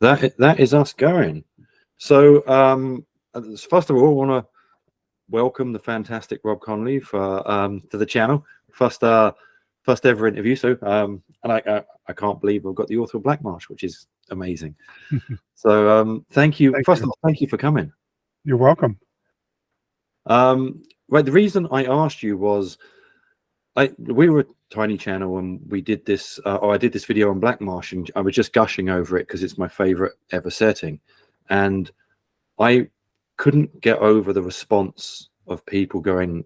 That is us going. So, first of all, I want to welcome the fantastic Rob Conley for to the channel. First ever interview. So, and I can't believe I've got the author of Blackmarsh, which is amazing. So, thank you. First of all, thank you for coming. You're welcome. Right. The reason I asked you was, we were a tiny channel and we did this, I did this video on Blackmarsh, and I was just gushing over it because it's my favorite ever setting. And I couldn't get over the response of people going,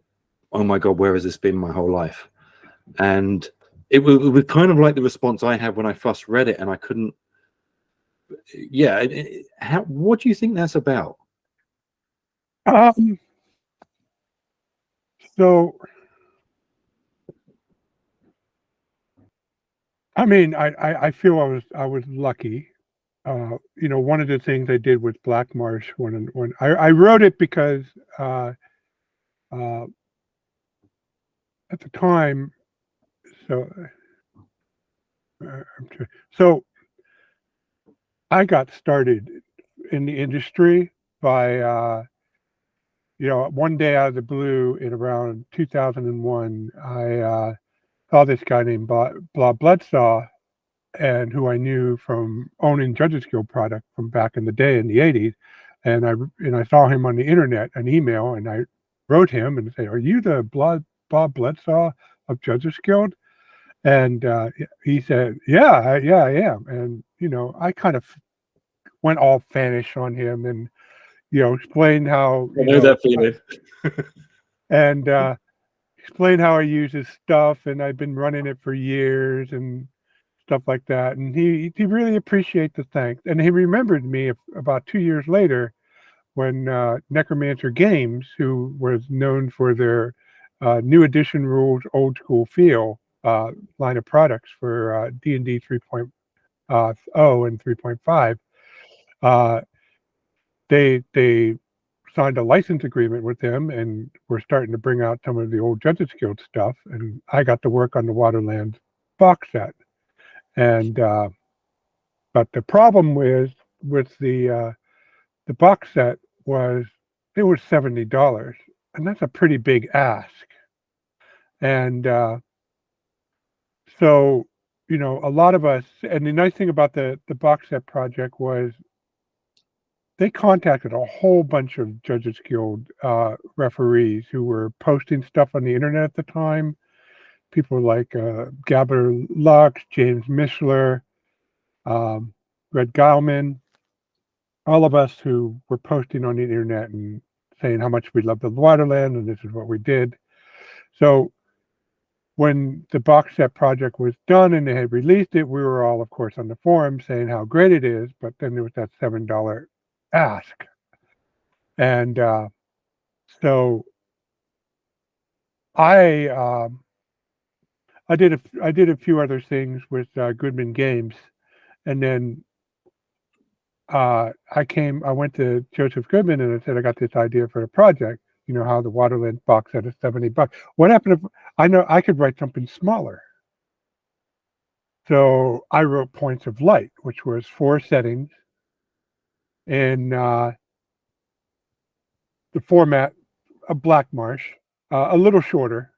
"Oh my God, where has this been my whole life?" And it was kind of like the response I had when I first read it, and I couldn't. Yeah. What do you think that's about? So, I mean, I feel I was lucky. You know, one of the things I did with Blackmarsh when I wrote it because at the time, so I got started in the industry by you know, one day out of the blue in around 2001, I saw this guy named Bob Bledsaw, and who I knew from owning Judges Guild product from back in the day in the 80s. And I saw him on the internet, an email, and I wrote him and said, "Are you the Bob Bledsaw of Judges Guild?" And he said, "Yeah, I am." And, you know, I kind of went all fanish on him and, you know, explained how, I know that feeling. and explained how I use his stuff, and I've been running it for years and stuff like that. And he really appreciated the thanks. And he remembered me about 2 years later when Necromancer Games, who was known for their new edition rules, old school feel line of products for D&D 3.0 and 3.5, they signed a license agreement with them, and we're starting to bring out some of the old Judges Guild stuff. And I got to work on the Wilderlands box set. And but the problem with the box set was it was $70, and that's a pretty big ask. And so, you know, a lot of us, and the nice thing about the box set project was they contacted a whole bunch of Judges Guild referees who were posting stuff on the internet at the time. People like Gabber Lux, James Mishler, Red Geilman, all of us who were posting on the internet and saying how much we loved the Wilderland and this is what we did. So when the box set project was done and they had released it, we were all, of course, on the forum saying how great it is, but then there was that $7 ask. And so I did a few other things with Goodman Games, and then I went to Joseph Goodman and I said, I got this idea for a project. You know how the Wilderlands box set is $70. What happened if I know I could write something smaller? So I wrote Points of Light, which was 4 settings in the format of Blackmarsh, a little shorter,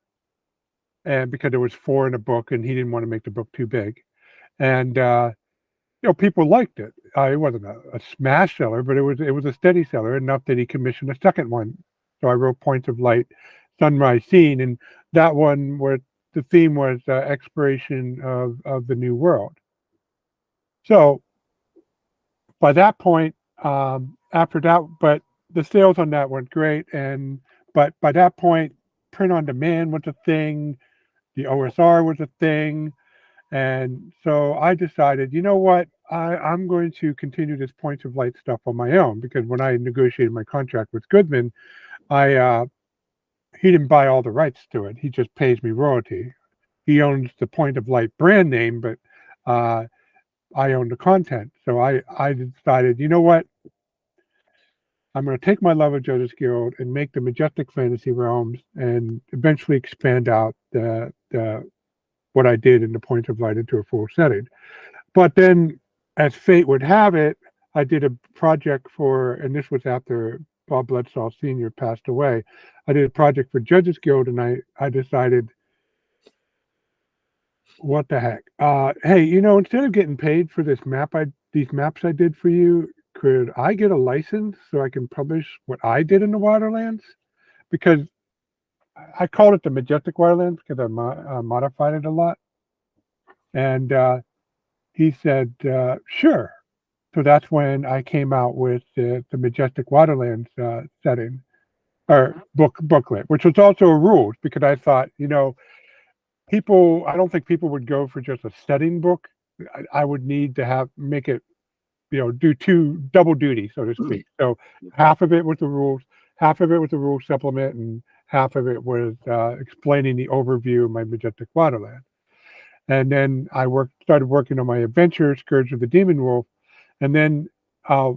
and because there was 4 in a book, and he didn't want to make the book too big, and you know, people liked it. It wasn't a smash seller, but it was a steady seller enough that he commissioned a second one. So I wrote Points of Light, Sunrise Scene, and that one where the theme was exploration of the new world. So by that point, after that, but the sales on that weren't great, but by that point, print on demand was a thing, the OSR was a thing. And so I decided, you know what, I'm going to continue this Points of Light stuff on my own, because when I negotiated my contract with Goodman, he didn't buy all the rights to it. He just pays me royalty. He owns the Point of Light brand name, but I own the content. So I decided, you know what, I'm going to take my love of Judges Guild and make the Majestic Fantasy Realms and eventually expand out what I did in the Point of Light into a full setting. But then as fate would have it, I did a project for, and this was after Bob Bledsaw Sr. passed away. I did a project for Judges Guild, and I decided, what the heck? Hey, instead of getting paid for these maps I did for you, could I get a license so I can publish what I did in the Wilderlands? Because I called it the Majestic Wilderlands because I modified it a lot. And he said, sure. So that's when I came out with the Majestic Wilderlands setting or booklet, which was also a rules, because I thought, I don't think people would go for just a setting book. I would need to make it, do double duty, so to speak. So half of it was the rules, half of it was the rule supplement, and half of it was explaining the overview of my Majestic Wilderland. And then I started working on my adventure, Scourge of the Demon Wolf, and then I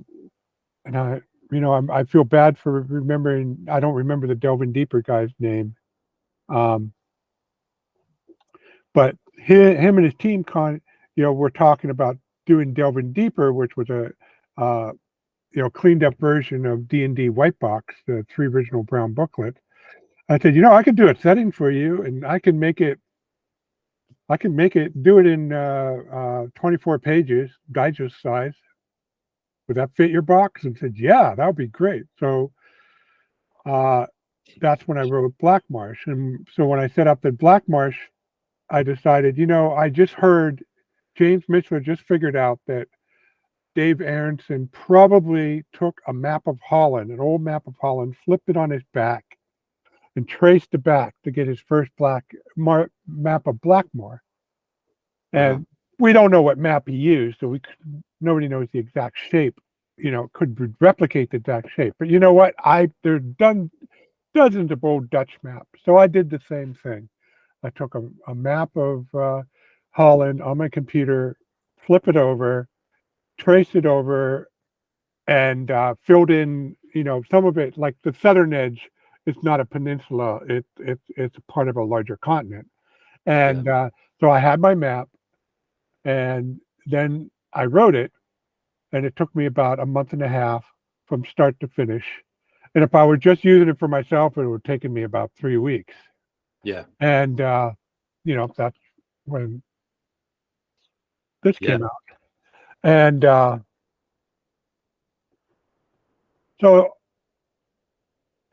feel bad for remembering. I don't remember the Delving Deeper guy's name, but him and his team were talking about doing Delving Deeper, which was a cleaned up version of D&D White Box, the 3 original brown booklets. I said, I could do a setting for you, and I can do it in 24 pages, digest size. Would that fit your box? And said, yeah, that would be great. So that's when I wrote Blackmarsh. And so when I set up the Blackmarsh, I decided, I just heard James Mitchell just figured out that Dave Aronson probably took a map of Holland, an old map of Holland, flipped it on his back, and traced the back to get his first map of Blackmore. And we don't know what map he used, so nobody knows the exact shape. Could replicate the exact shape. But you know what? There's done dozens of old Dutch maps, so I did the same thing. I took a map of Holland on my computer, flip it over, trace it over, and filled in. Some of it, like the southern edge, it's not a peninsula; it's part of a larger continent. And so I had my map, and then I wrote it, and it took me about a month and a half from start to finish. And if I were just using it for myself, it would have taken me about 3 weeks. Yeah. And that's when this came out. And so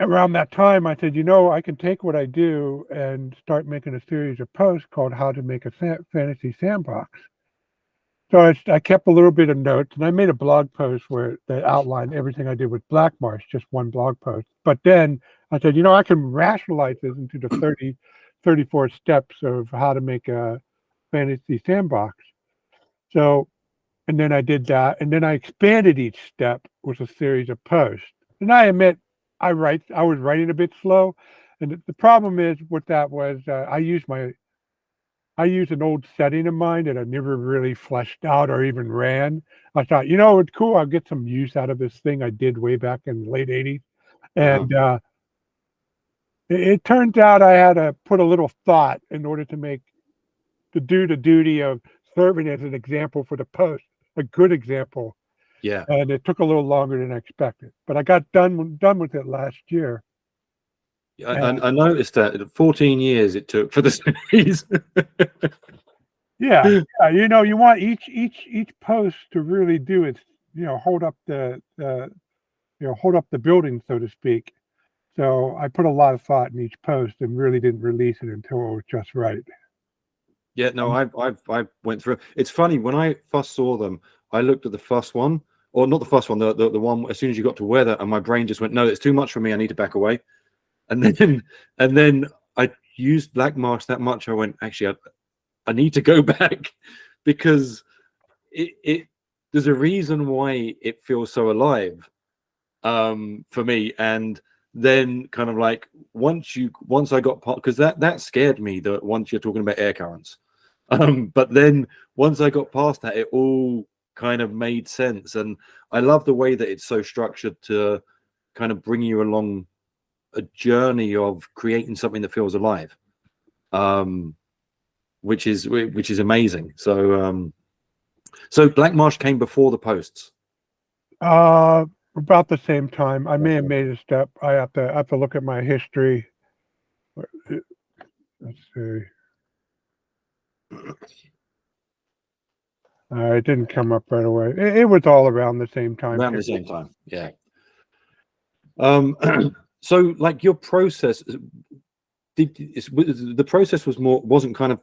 around that time, I said, I can take what I do and start making a series of posts called How to Make a Fantasy Sandbox. So I kept a little bit of notes, and I made a blog post that outlined everything I did with Blackmarsh, just one blog post. But then I said, I can rationalize this into the 34 steps of how to make a fantasy sandbox. So, and then I did that, and then I expanded each step with a series of posts. And I admit, I was writing a bit slow, and the problem is with that was I used an old setting of mine that I never really fleshed out or even ran. I thought, it's cool. I'll get some use out of this thing I did way back in the late 80s. And it turns out I had to put a little thought in order to do the duty of serving as an example for the post, a good example. Yeah. And it took a little longer than I expected, but I got done with it last year. I noticed that 14 years it took for the series. Yeah, you want each post to really do its, hold up the building, so to speak. So I put a lot of thought in each post and really didn't release it until it was just right. Yeah, no, I went through. It's funny, when I first saw them, I looked at the first one, or not the first one, the one as soon as you got to weather, and my brain just went, no, it's too much for me. I need to back away. And then I used Blackmarsh that much. I went, actually, I need to go back, because there's a reason why it feels so alive for me. And then kind of like once I got part, because that scared me, that once you're talking about air currents, but then once I got past that, it all kind of made sense. And I love the way that it's so structured to kind of bring you along a journey of creating something that feels alive, which is amazing. So So Blackmarsh came before the posts. About the same time. I may have made a step. I have to look at my history. Let's see. It didn't come up right away. It was all around the same time. Around the same time, yeah. So like your process, the process wasn't kind of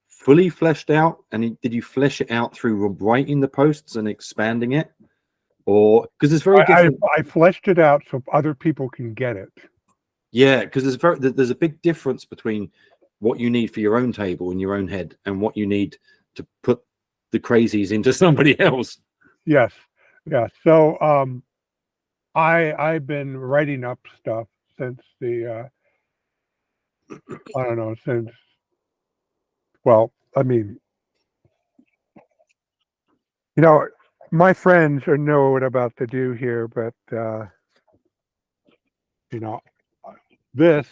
fully fleshed out, and did you flesh it out through writing the posts and expanding it, or because it's very different? I fleshed it out so other people can get it. Yeah, because there's a big difference between what you need for your own table in your own head and what you need to put the crazies into somebody else. Yes, yeah. So I've been writing up stuff since the I don't know, since, well, I mean, you know, my friends know what I'm about to do here, but you know, this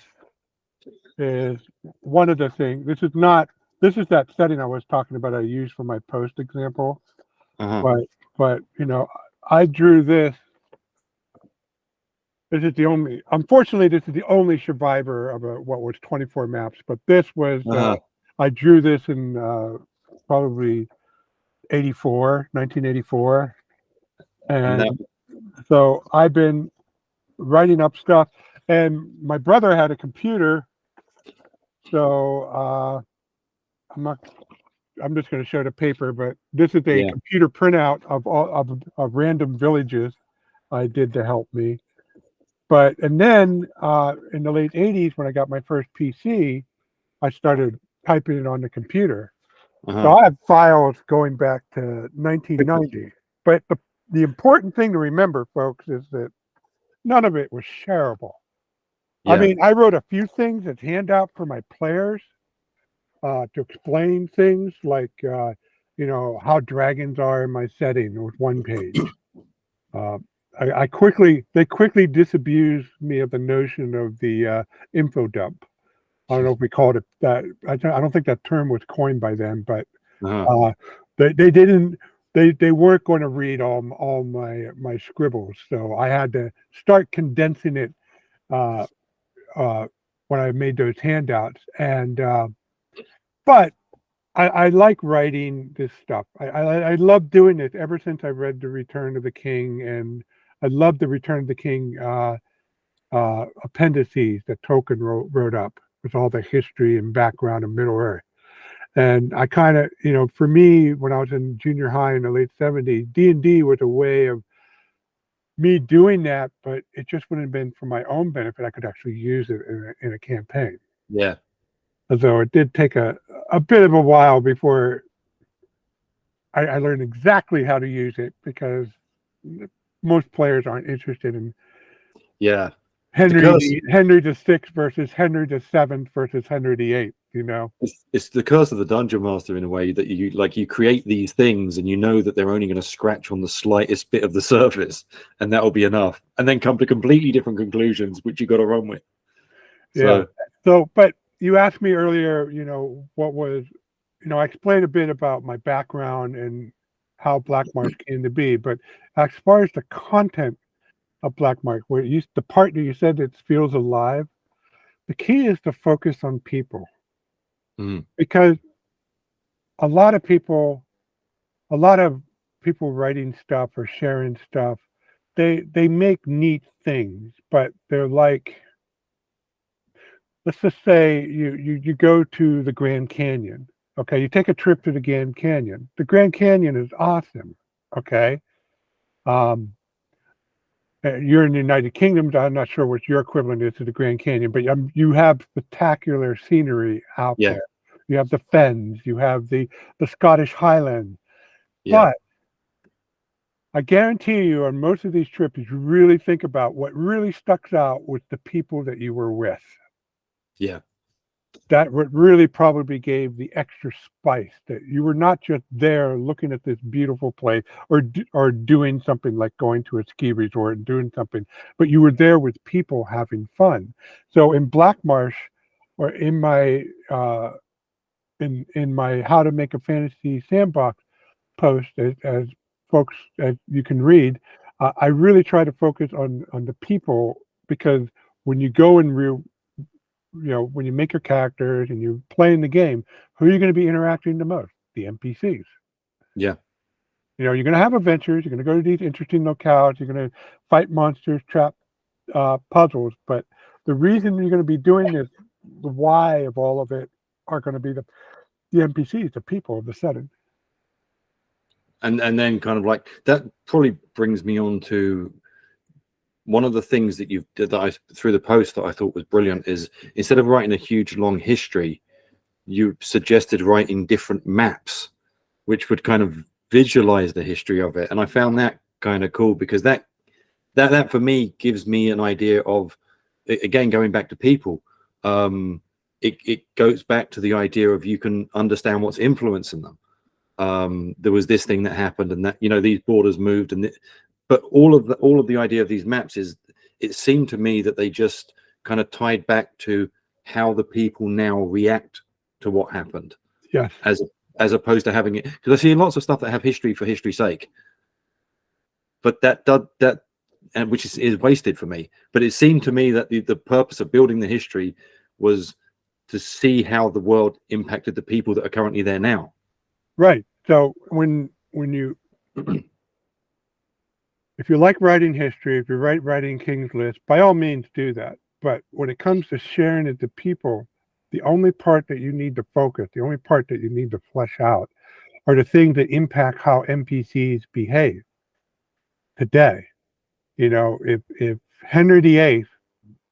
is one of the things. This is that setting I was talking about I used for my post example. But you know, I drew this. Unfortunately, this is the only survivor of what was 24 maps. But this was, I drew this in probably 1984. And so I've been writing up stuff. And my brother had a computer. So I'm just going to show the paper, but this is a computer printout of random villages I did to help me. And then in the late 80s, when I got my first PC, I started typing it on the computer. So I have files going back to 1990. But the important thing to remember, folks, is that none of it was shareable. I mean, I wrote a few things as handout for my players to explain things like, you know, how dragons are in my setting with one page. They quickly disabused me of the notion of the info dump. I don't know if we called it that. I don't think that term was coined by them, but they weren't going to read all my scribbles, so I had to start condensing it when I made those handouts. And but I like writing this stuff. I love doing it ever since I read The Return of the King, and I love the Return of the King appendices that Tolkien wrote up with all the history and background of Middle Earth. And I kind of, you know, for me, when I was in junior high in the late 70s, D&D was a way of me doing that, but it just wouldn't have been for my own benefit. I could actually use it in a campaign. Yeah. Although it did take a bit of a while before I learned exactly how to use it, because most players aren't interested in Henry the Sixth versus Henry the Seventh versus Henry the Eighth. You know, it's the curse of the dungeon master in a way, that you create these things and you know that they're only going to scratch on the slightest bit of the surface, and that'll be enough, and then come to completely different conclusions, which you got to run with. So, but you asked me earlier, you know, what was, you know, I explained a bit about my background and how Blackmarsh came to be, but as far as the content of Blackmarsh, the part that you said it feels alive, the key is to focus on people. Because a lot of people writing stuff or sharing stuff, they make neat things, but they're like, let's just say you go to the Grand Canyon. Okay, you take a trip to the Grand Canyon. The Grand Canyon is awesome. Okay. You're in the United Kingdom. I'm not sure what your equivalent is to the Grand Canyon, but you have spectacular scenery out there. You have the fens, you have the Scottish Highlands. But I guarantee you, on most of these trips, you really think about what really stuck out with the people that you were with. That really probably gave the extra spice, that you were not just there looking at this beautiful place or doing something like going to a ski resort and doing something, but you were there with people having fun. So in Blackmarsh, or in my How to Make a Fantasy Sandbox, post, as folks, as you can read, I really try to focus on the people, because when you go and when you make your characters and you're playing the game, who are you going to be interacting the most? The NPCs. Yeah. You're going to have adventures. You're going to go to these interesting locales. You're going to fight monsters, trap puzzles. But the reason you're going to be doing this, the why of all of it, are going to be the NPCs, the people of the setting. And then kind of like that probably brings me on to one of the things that you've that I through the post that I thought was brilliant is, instead of writing a huge long history, you suggested writing different maps, which would kind of visualize the history of it. And I found that kind of cool, because that for me gives me an idea of, again, going back to people, it goes back to the idea of, you can understand what's influencing them. There was this thing that happened, and that, these borders moved, but all of the idea of these maps is, it seemed to me that they just kind of tied back to how the people now react to what happened. Yes. As opposed to having it, because I see lots of stuff that have history for history's sake, but that and which is wasted for me. But it seemed to me that the purpose of building the history was to see how the world impacted the people that are currently there now. Right. So when you if you like writing history, if you're writing King's List, by all means do that. But when it comes to sharing it to people, the only part that you need to focus, the only part that you need to flesh out, are the things that impact how NPCs behave today. If Henry VIII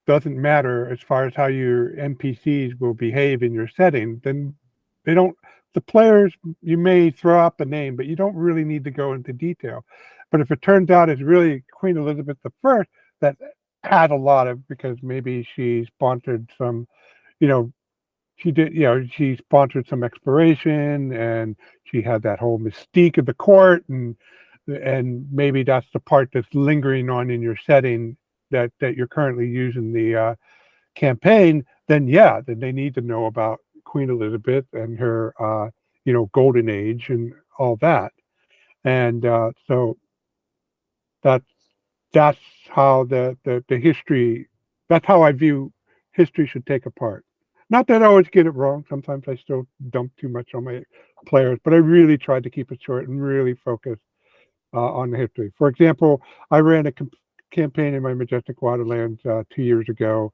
doesn't matter as far as how your NPCs will behave in your setting, then the players, you may throw out the name, but you don't really need to go into detail. But if it turns out it's really Queen Elizabeth I, that had a lot of, because maybe she sponsored some, she sponsored some exploration, and she had that whole mystique of the court, and maybe that's the part that's lingering on in your setting that you're currently using the campaign, then they need to know about Queen Elizabeth and her golden age and all that. And so that's how the history, that's how I view history should take apart. Not that I always get it wrong. Sometimes I still dump too much on my players, but I really tried to keep it short and really focus on the history. For example, I ran a campaign in my Majestic Wilderlands 2 years ago.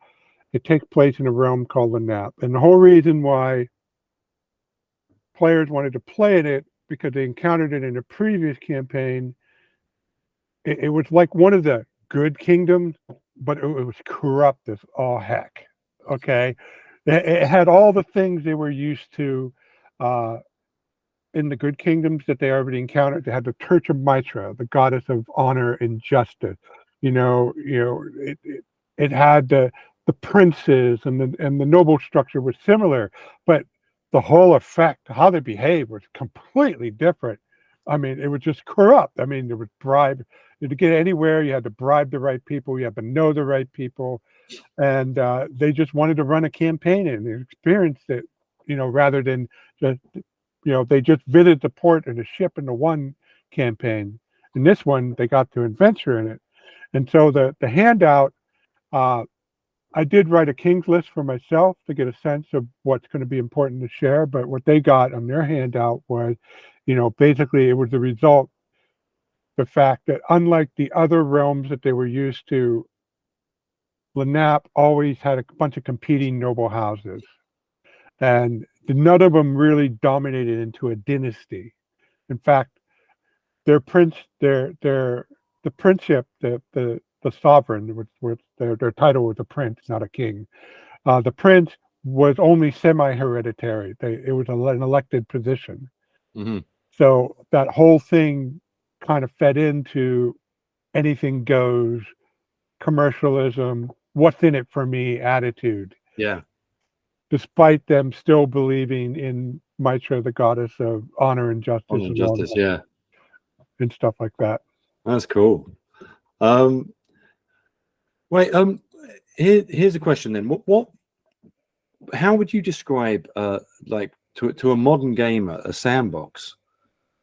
It takes place in a realm called the Nap. And the whole reason why players wanted to play in it, because they encountered it in a previous campaign. It was like one of the good kingdoms, but it was corrupt as all heck. Okay. It had all the things they were used to in the good kingdoms that they already encountered. They had the Church of Mitra, the goddess of honor and justice. It had the princes, and the noble structure was similar, but the whole effect, how they behaved, was completely different. I mean, it was just corrupt. I mean, there was bribe. To get anywhere, you had to bribe the right people. You had to know the right people. And they just wanted to run a campaign and experience it, rather than just, they just visited the port and the ship in the one campaign. In this one, they got to adventure in it. And so the handout, I did write a King's List for myself to get a sense of what's going to be important to share. But what they got on their handout was, basically it was the result, the fact that unlike the other realms that they were used to, Lenap always had a bunch of competing noble houses, and none of them really dominated into a dynasty. In fact, their the principship, the sovereign, which their title was a prince, not a king. The prince was only semi-hereditary. It was an elected position. Mm-hmm. So that whole thing kind of fed into anything goes, commercialism, what's in it for me attitude. Yeah. Despite them still believing in Mitra, the goddess of honor and justice. Honor and justice, yeah. And stuff like that. That's cool. Wait, here's a question then. How would you describe like to a modern gamer a sandbox?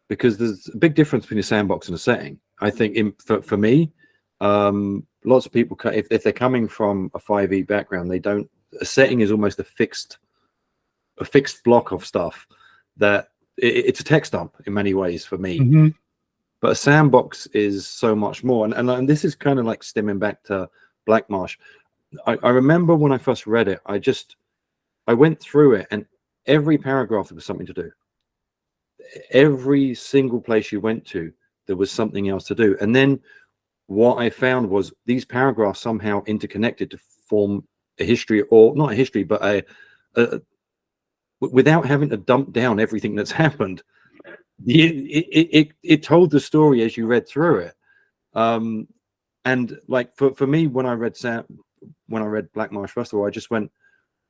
because there's a big difference between a sandbox and a setting. I think for me, lots of people, if they're coming from a 5e background, they don't. A setting is almost a fixed block of stuff that it's a text dump in many ways for me. Mm-hmm. But a sandbox is so much more, and this is kind of like stemming back to Blackmarsh. I remember when I first read it, I went through it, and every paragraph there was something to do. Every single place you went to, there was something else to do. And then what I found was these paragraphs somehow interconnected to form a history, or not a history, but without having to dump down everything that's happened. It told the story as you read through it. And like for me, when I read Blackmarsh, first of all, I just went,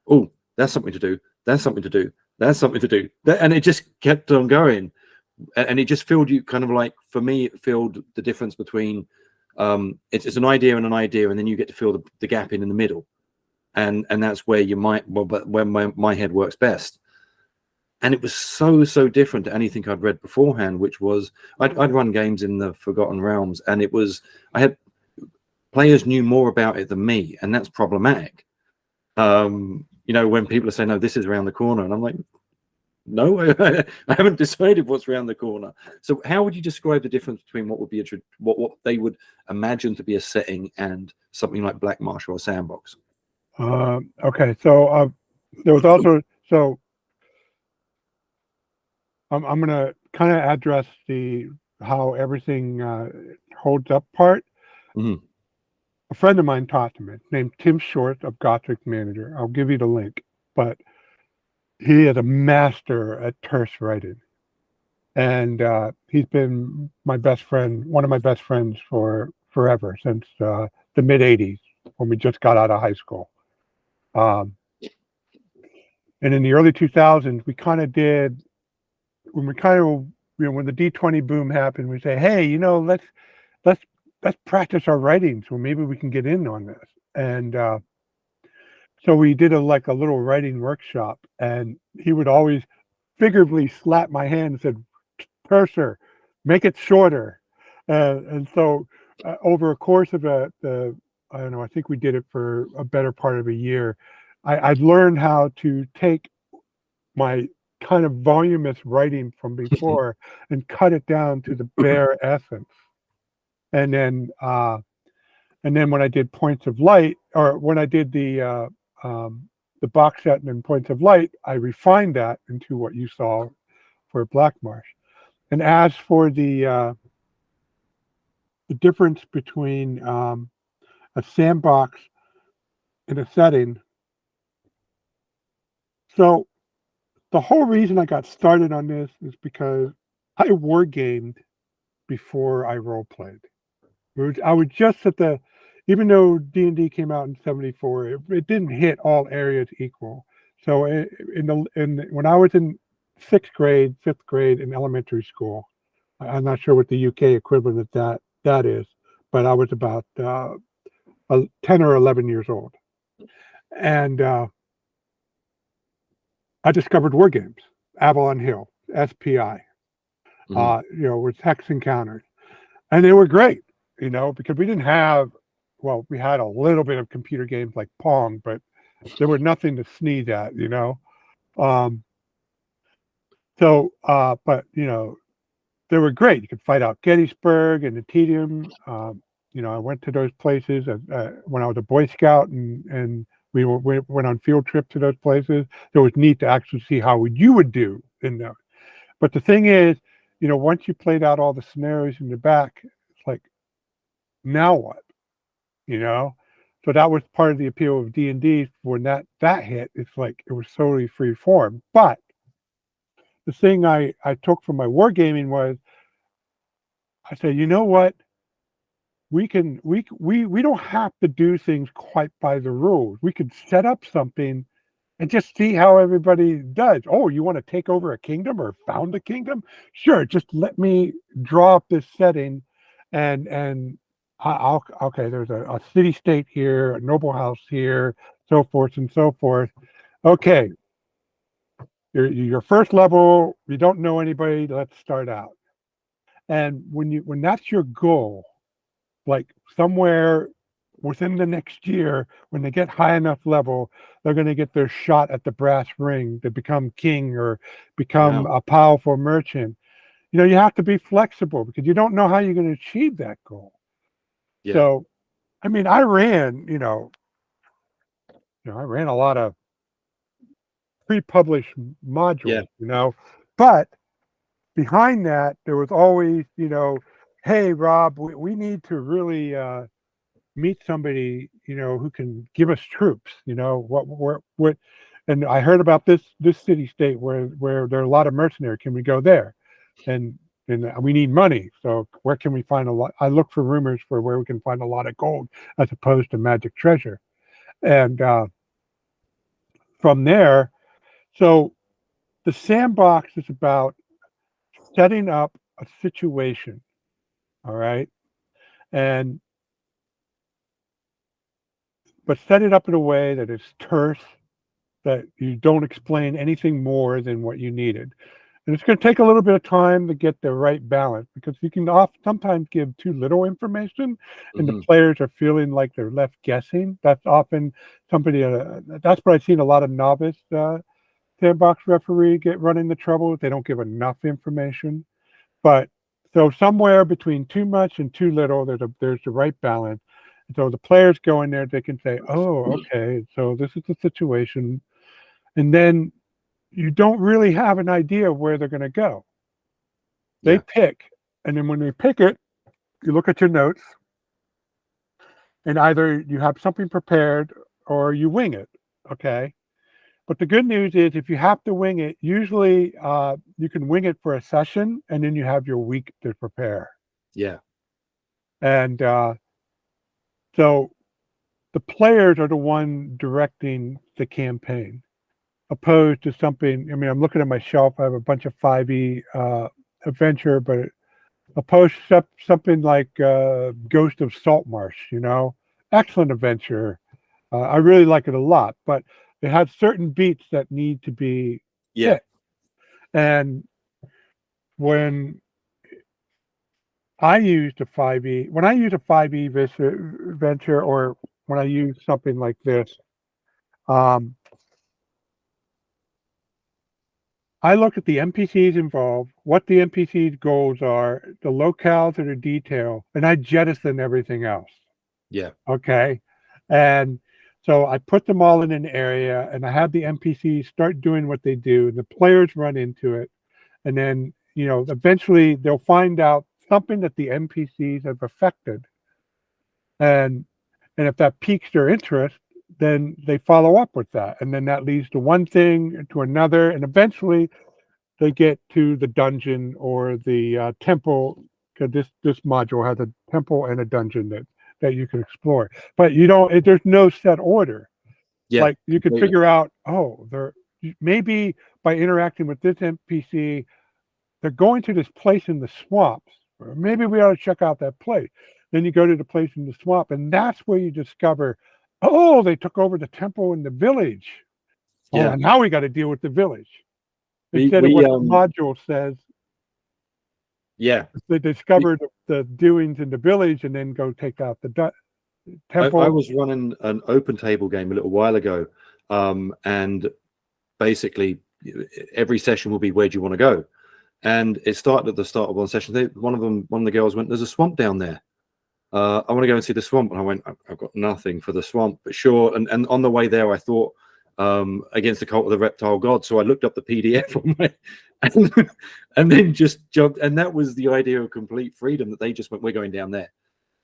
oh, that's something to do. That's something to do. That's something to do. And it just kept on going. And it just filled you kind of like, for me, it filled the difference between it's an idea and an idea, and then you get to fill the gap in the middle. And that's where you might, but when my head works best. And it was so different to anything I'd read beforehand, which was I'd run games in the Forgotten Realms, and I had players knew more about it than me, and that's problematic. You know, when people are saying, no, this is around the corner, and I'm like, no, I haven't decided what's around the corner. So how would you describe the difference between what would be what they would imagine to be a setting and something like Blackmarsh or a sandbox? Okay, so there was also, so I'm going to kind of address how everything holds up part. Mm-hmm. A friend of mine taught me, named Tim Short of Gothic Manager. I'll give you the link, but he is a master at terse writing, and he's been my best friend, one of my best friends for forever, since the mid '80s when we just got out of high school. And in the early 2000s, we kind of did, when the D20 boom happened, we say, hey, you know, let's practice our writing, so maybe we can get in on this. And so we did a little writing workshop, and he would always figuratively slap my hand and said, "Terser, make it shorter." And so over a course of I don't know, I think we did it for a better part of a year. I'd learned how to take my kind of voluminous writing from before and cut it down to the bare essence. And then when I did Points of Light, or when I did the box set and then Points of Light, I refined that into what you saw for Blackmarsh. And as for the difference between a sandbox and a setting, so the whole reason I got started on this is because I wargamed before I role played. I was just at even though D&D came out in '74, it didn't hit all areas equal. So when I was in 6th grade, 5th grade in elementary school, I'm not sure what the UK equivalent of that is, but I was about 10 or 11 years old. And I discovered war games, Avalon Hill, SPI, with Hex Encounters. And they were great, because we didn't have, we had a little bit of computer games like Pong, but there were nothing to sneeze at, but, they were great. You could fight out Gettysburg and the Tedium. I went to those places when I was a Boy Scout, and we went on field trips to those places. It was neat to actually see how you would do in those. But the thing is, once you played out all the scenarios in the back, it's like, now what? So that was part of the appeal of D&D. When that hit, it's like it was totally free form. But the thing I took from my wargaming was, I said, you know what? We don't have to do things quite by the rules. We could set up something and just see how everybody does. Oh, you want to take over a kingdom or found a kingdom? Sure, just let me draw up this setting, and okay, there's a city-state here, a noble house here, so forth and so forth. Okay, your first level, you don't know anybody, let's start out. And when that's your goal, like somewhere within the next year, when they get high enough level, they're going to get their shot at the brass ring to become king or become a powerful merchant. You know, you have to be flexible because you don't know how you're going to achieve that goal. Yeah. So, I mean, I ran I ran a lot of pre-published modules, but behind that, there was always, hey, Rob, we need to really meet somebody, who can give us troops, what, and I heard about this city state where there are a lot of mercenaries. Can we go there? And we need money. So where can we find a lot? I look for rumors for where we can find a lot of gold as opposed to magic treasure. And from there, so the sandbox is about setting up a situation. All right. And but set it up in a way that is terse, that you don't explain anything more than what you needed. And it's going to take a little bit of time to get the right balance because you can sometimes give too little information and the players are feeling like they're left guessing. That's often that's what I've seen a lot of novice sandbox referee get run into trouble. They don't give enough information. But so somewhere between too much and too little, there's the right balance. And so the players go in there, they can say, oh, okay, so this is the situation. And then you don't really have an idea of where they're going to go. They pick. And then when they pick it, you look at your notes and either you have something prepared or you wing it. Okay. But the good news is if you have to wing it, usually you can wing it for a session and then you have your week to prepare. Yeah. And so the players are the one directing the campaign, opposed to something. I mean, I'm looking at my shelf. I have a bunch of 5e adventure, but opposed to something like Ghost of Saltmarsh, excellent adventure. I really like it a lot, but it has certain beats that need to be hit. And when I used a 5e, when I use a 5e venture, or when I use something like this, I look at the NPCs involved, what the NPCs' goals are, the locales that are detailed, and I jettison everything else. Yeah. Okay. And so I put them all in an area and I have the NPCs start doing what they do. The players run into it. And then, eventually they'll find out something that the NPCs have affected. And if that piques their interest, then they follow up with that. And then that leads to one thing to another. And eventually they get to the dungeon or the temple, because this module has a temple and a dungeon that you can explore. But there's no set order. Yeah. Like you can figure out, maybe by interacting with this NPC, they're going to this place in the swamps. Or maybe we ought to check out that place. Then you go to the place in the swamp, and that's where you discover, they took over the temple in the village. Yeah. And now we got to deal with the village. Instead of what the module says. Yeah. They discovered the doings in the village and then go take out the temple. I was running an open table game a little while ago, and basically every session will be, where do you want to go? And it started at the start of one session. One of the girls went, there's a swamp down there. I want to go and see the swamp. And I went, I've got nothing for the swamp, but sure. And on the way there, I thought, against the cult of the reptile god. So I looked up the PDF on my, and then just jumped. And that was the idea of complete freedom, that they just went, we're going down there.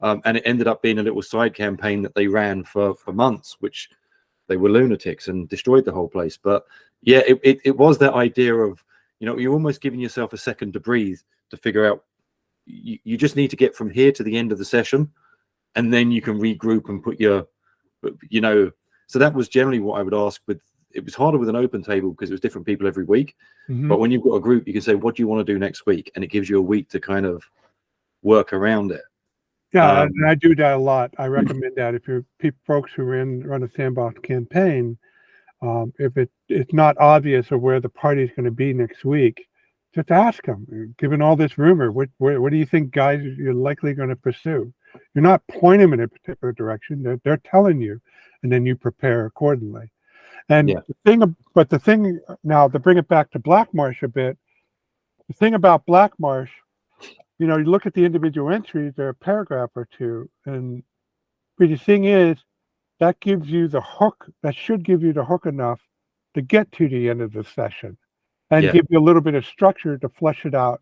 And it ended up being a little side campaign that they ran for months, which they were lunatics and destroyed the whole place. But yeah, it was that idea of, you're almost giving yourself a second to breathe, to figure out, you just need to get from here to the end of the session, and then you can regroup and put your, so that was generally what I would ask. It was harder with an open table because it was different people every week. But when you've got a group, you can say, what do you want to do next week? And it gives you a week to kind of work around it. Yeah, and I do that a lot. I recommend that if you're folks who run a sandbox campaign, if it's not obvious of where the party is going to be next week, just ask them. Given all this rumor, what do you think, guys, you're likely going to pursue? You're not pointing them in a particular direction. They're telling you, and then you prepare accordingly. And Yeah. the thing now, to bring it back to Blackmarsh a bit, the thing about Blackmarsh, you look at the individual entries, they're a paragraph or two, but the thing is, that gives you the hook. That should give you the hook enough to get to the end of the session, and Yeah. give you a little bit of structure to flesh it out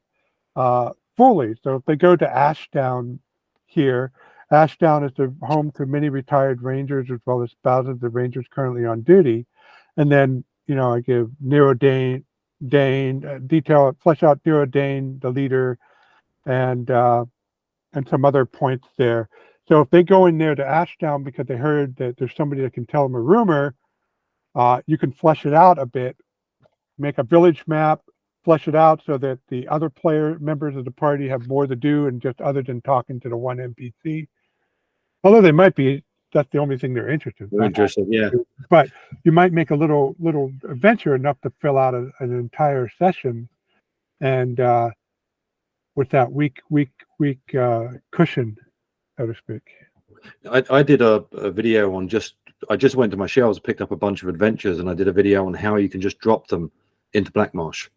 fully. So if they go to Ashdown here, Ashdown is the home to many retired Rangers as well as thousands of Rangers currently on duty. And then, I give Nero Dane, flesh out Nero Dane, the leader, and some other points there. So if they go in there to Ashdown because they heard that there's somebody that can tell them a rumor, you can flesh it out a bit, make a village map, flesh it out so that the other members of the party have more to do and just other than talking to the one NPC. Although they might be, that's the only thing they're interested in. They're interested, yeah. But you might make a little adventure enough to fill out an entire session, and with that weak cushion, so to speak. I did a video on I just went to my shelves, picked up a bunch of adventures, and I did a video on how you can just drop them into Blackmarsh.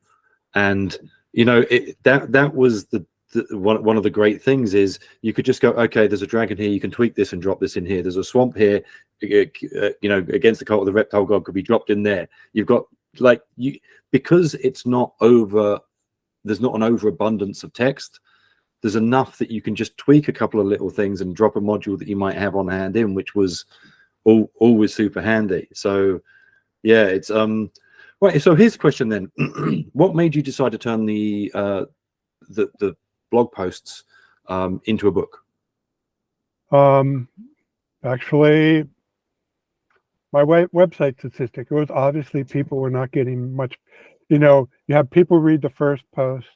And that was the one of the great things is you could just go, okay, there's a dragon here, you can tweak this and drop this in here. There's a swamp here, against the cult of the reptile god could be dropped in there. You've got because it's not there's not an overabundance of text. There's enough that you can just tweak a couple of little things and drop a module that you might have on hand in, which was always super handy. So yeah, it's right. So here's the question then: what made you decide to turn the blog posts into a book? Actually, my website statistic, it was obviously people were not getting much. You have people read the first post.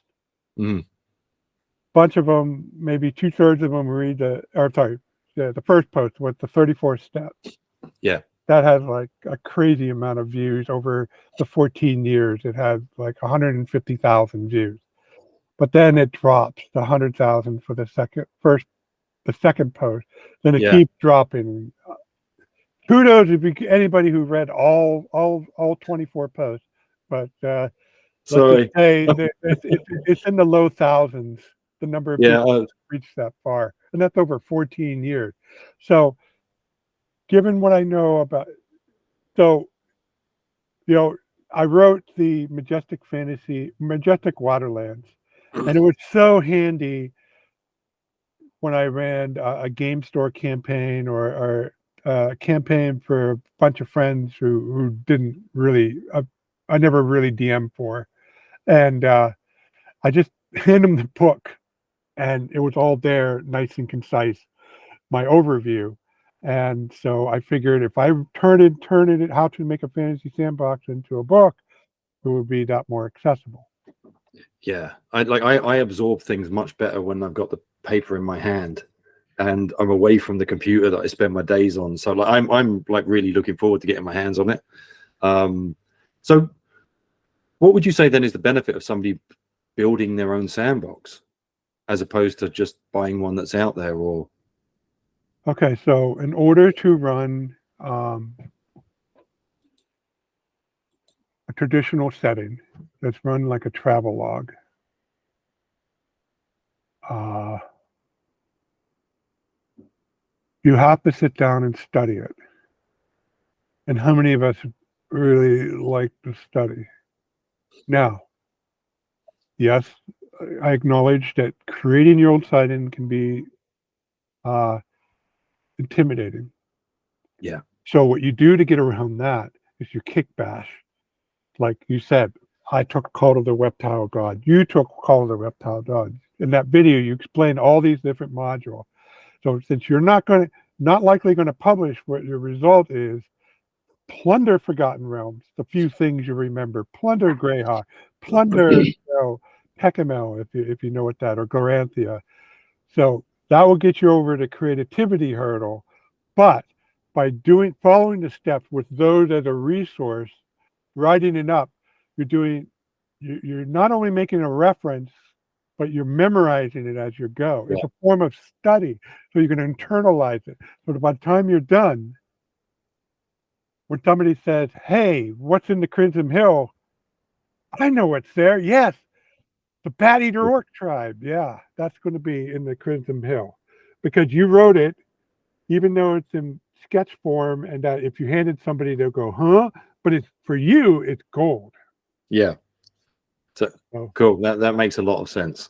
Bunch of them, maybe 2/3 of them read the first post with the 34 steps. Yeah. That has like a crazy amount of views over the 14 years. It had like 150,000 views. But then it drops to 100,000 for the second post. Then it keeps dropping. Kudos to anybody who read all 24 posts. But sorry, it's in the low thousands. The number of people reached that far, and that's over 14 years. So, given what I know about, I wrote the Majestic Wilderlands, and it was so handy when I ran a game store campaign or a campaign for a bunch of friends who didn't really, I never really DM for, and I just hand them the book, and it was all there, nice and concise, my overview. And so I figured if I turn it, how to make a fantasy sandbox into a book, it would be that more accessible. Yeah, I absorb things much better when I've got the paper in my hand and I'm away from the computer that I spend my days on. So I'm like really looking forward to getting my hands on it. So what would you say then is the benefit of somebody building their own sandbox as opposed to just buying one that's out there? Or okay, so in order to run a traditional setting that's run like a travel log, you have to sit down and study it. And how many of us really like to study? Now, yes, I acknowledge that creating your own setting can be intimidating. Yeah. So what you do to get around that is you kick bash. Like you said, I took Call of the Reptile God. You took Call of the Reptile God. In that video, you explain all these different modules. So since you're not likely going to publish, what your result is, plunder Forgotten Realms, the few things you remember, plunder Greyhawk, plunder Pechamel, if you know what that, or Goranthia. So that will get you over the creativity hurdle. But by following the steps with those as a resource, writing it up, you're doing you're not only making a reference, but you're memorizing it as you go. It's Yeah. a form of study, so you're going to internalize it. So that by the time you're done, when somebody says, "Hey, what's in the Crimson Hill?" I know what's there. Yes, the Bat Eater Orc tribe. Yeah, that's going to be in the Crimson Hill because you wrote it, even though it's in sketch form, and that if you handed somebody, they'll go, "Huh?" But it's for you, it's gold. Yeah. So cool. That makes a lot of sense.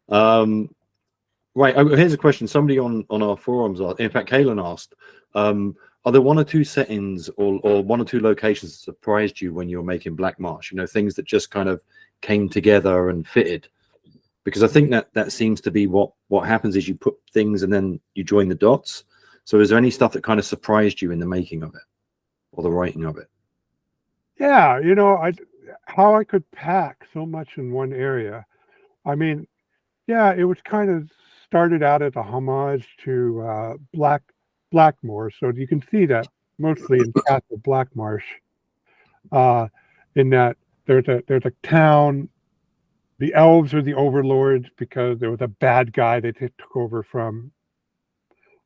Right. Here's a question. Somebody on our forums, in fact, Kalen asked, are there one or two settings or one or two locations that surprised you when you were making Blackmarsh? You know, things that just kind of came together and fitted? Because I think that seems to be what happens is you put things and then you join the dots. So is there any stuff that kind of surprised you in the making of it or the writing of it? Yeah, you know, how I could pack so much in one area. I mean, yeah, it was kind of started out as a homage to Blackmoor, so you can see that mostly in Castle Blackmarsh. In that there's a town. The elves are the overlords because there was a bad guy that they took over from.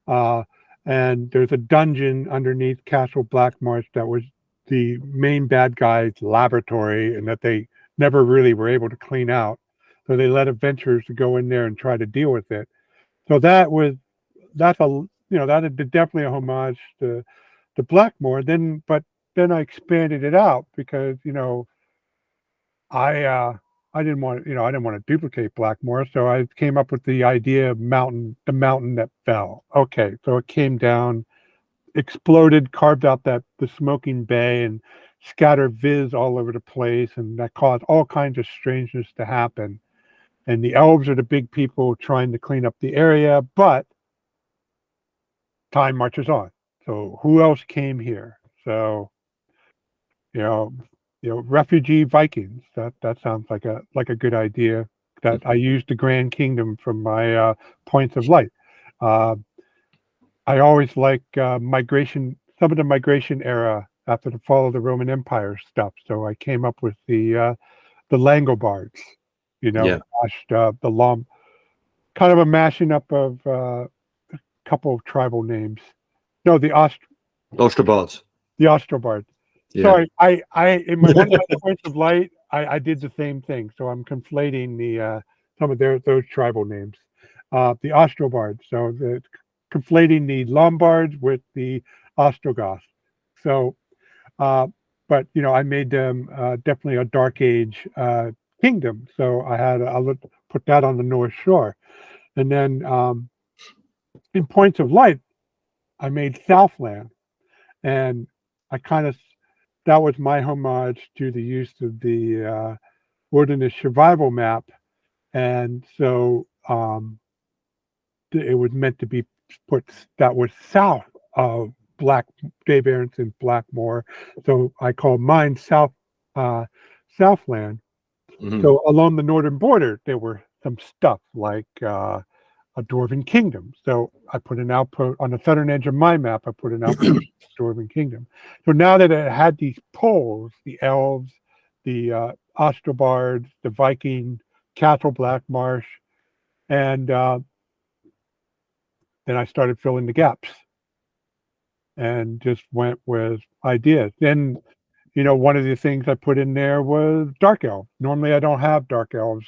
And there's a dungeon underneath Castle Blackmarsh that was the main bad guy's laboratory, and that they never really were able to clean out. So they let adventurers to go in there and try to deal with it. So that's that is definitely a homage to Blackmoor. But then I expanded it out because I didn't want to duplicate Blackmoor, so I came up with the idea of the mountain that fell. Okay, so it came down, exploded, carved out the smoking bay, and scattered viz all over the place, and that caused all kinds of strangeness to happen. And the elves are the big people trying to clean up the area, but time marches on. So who else came here? So you know, refugee Vikings. That sounds like a good idea. That I used the Grand Kingdom from my points of light. Uh, I always like migration, some of the migration era after the fall of the Roman Empire stuff. So I came up with the Langobards. Yeah. The long, kind of a mashing up of a couple of tribal names. No, Ostrobards. The Ostrobards. Yeah. Sorry, I in my one of my points of light, I did the same thing. So I'm conflating the some of those tribal names. The Ostrobards. So conflating the Lombards with the Ostrogoths. So, but I made them definitely a Dark Age kingdom. So I'll put that on the North Shore, and then in points of light, I made Southland, and I kind of that was my homage to the use of the wilderness survival map, and so it was meant to be put that was south of Dave Aronson's Blackmoor, so I called mine Southland. Mm-hmm. So along the northern border, there were some stuff like a Dwarven Kingdom. So I put an outpost on the southern edge of my map. I put an outpost Dwarven Kingdom. So now that it had these poles, the elves, the Ostrobards, the Viking, Castle Blackmarsh, and then I started filling the gaps and just went with ideas. Then, one of the things I put in there was Dark Elves. Normally I don't have Dark Elves.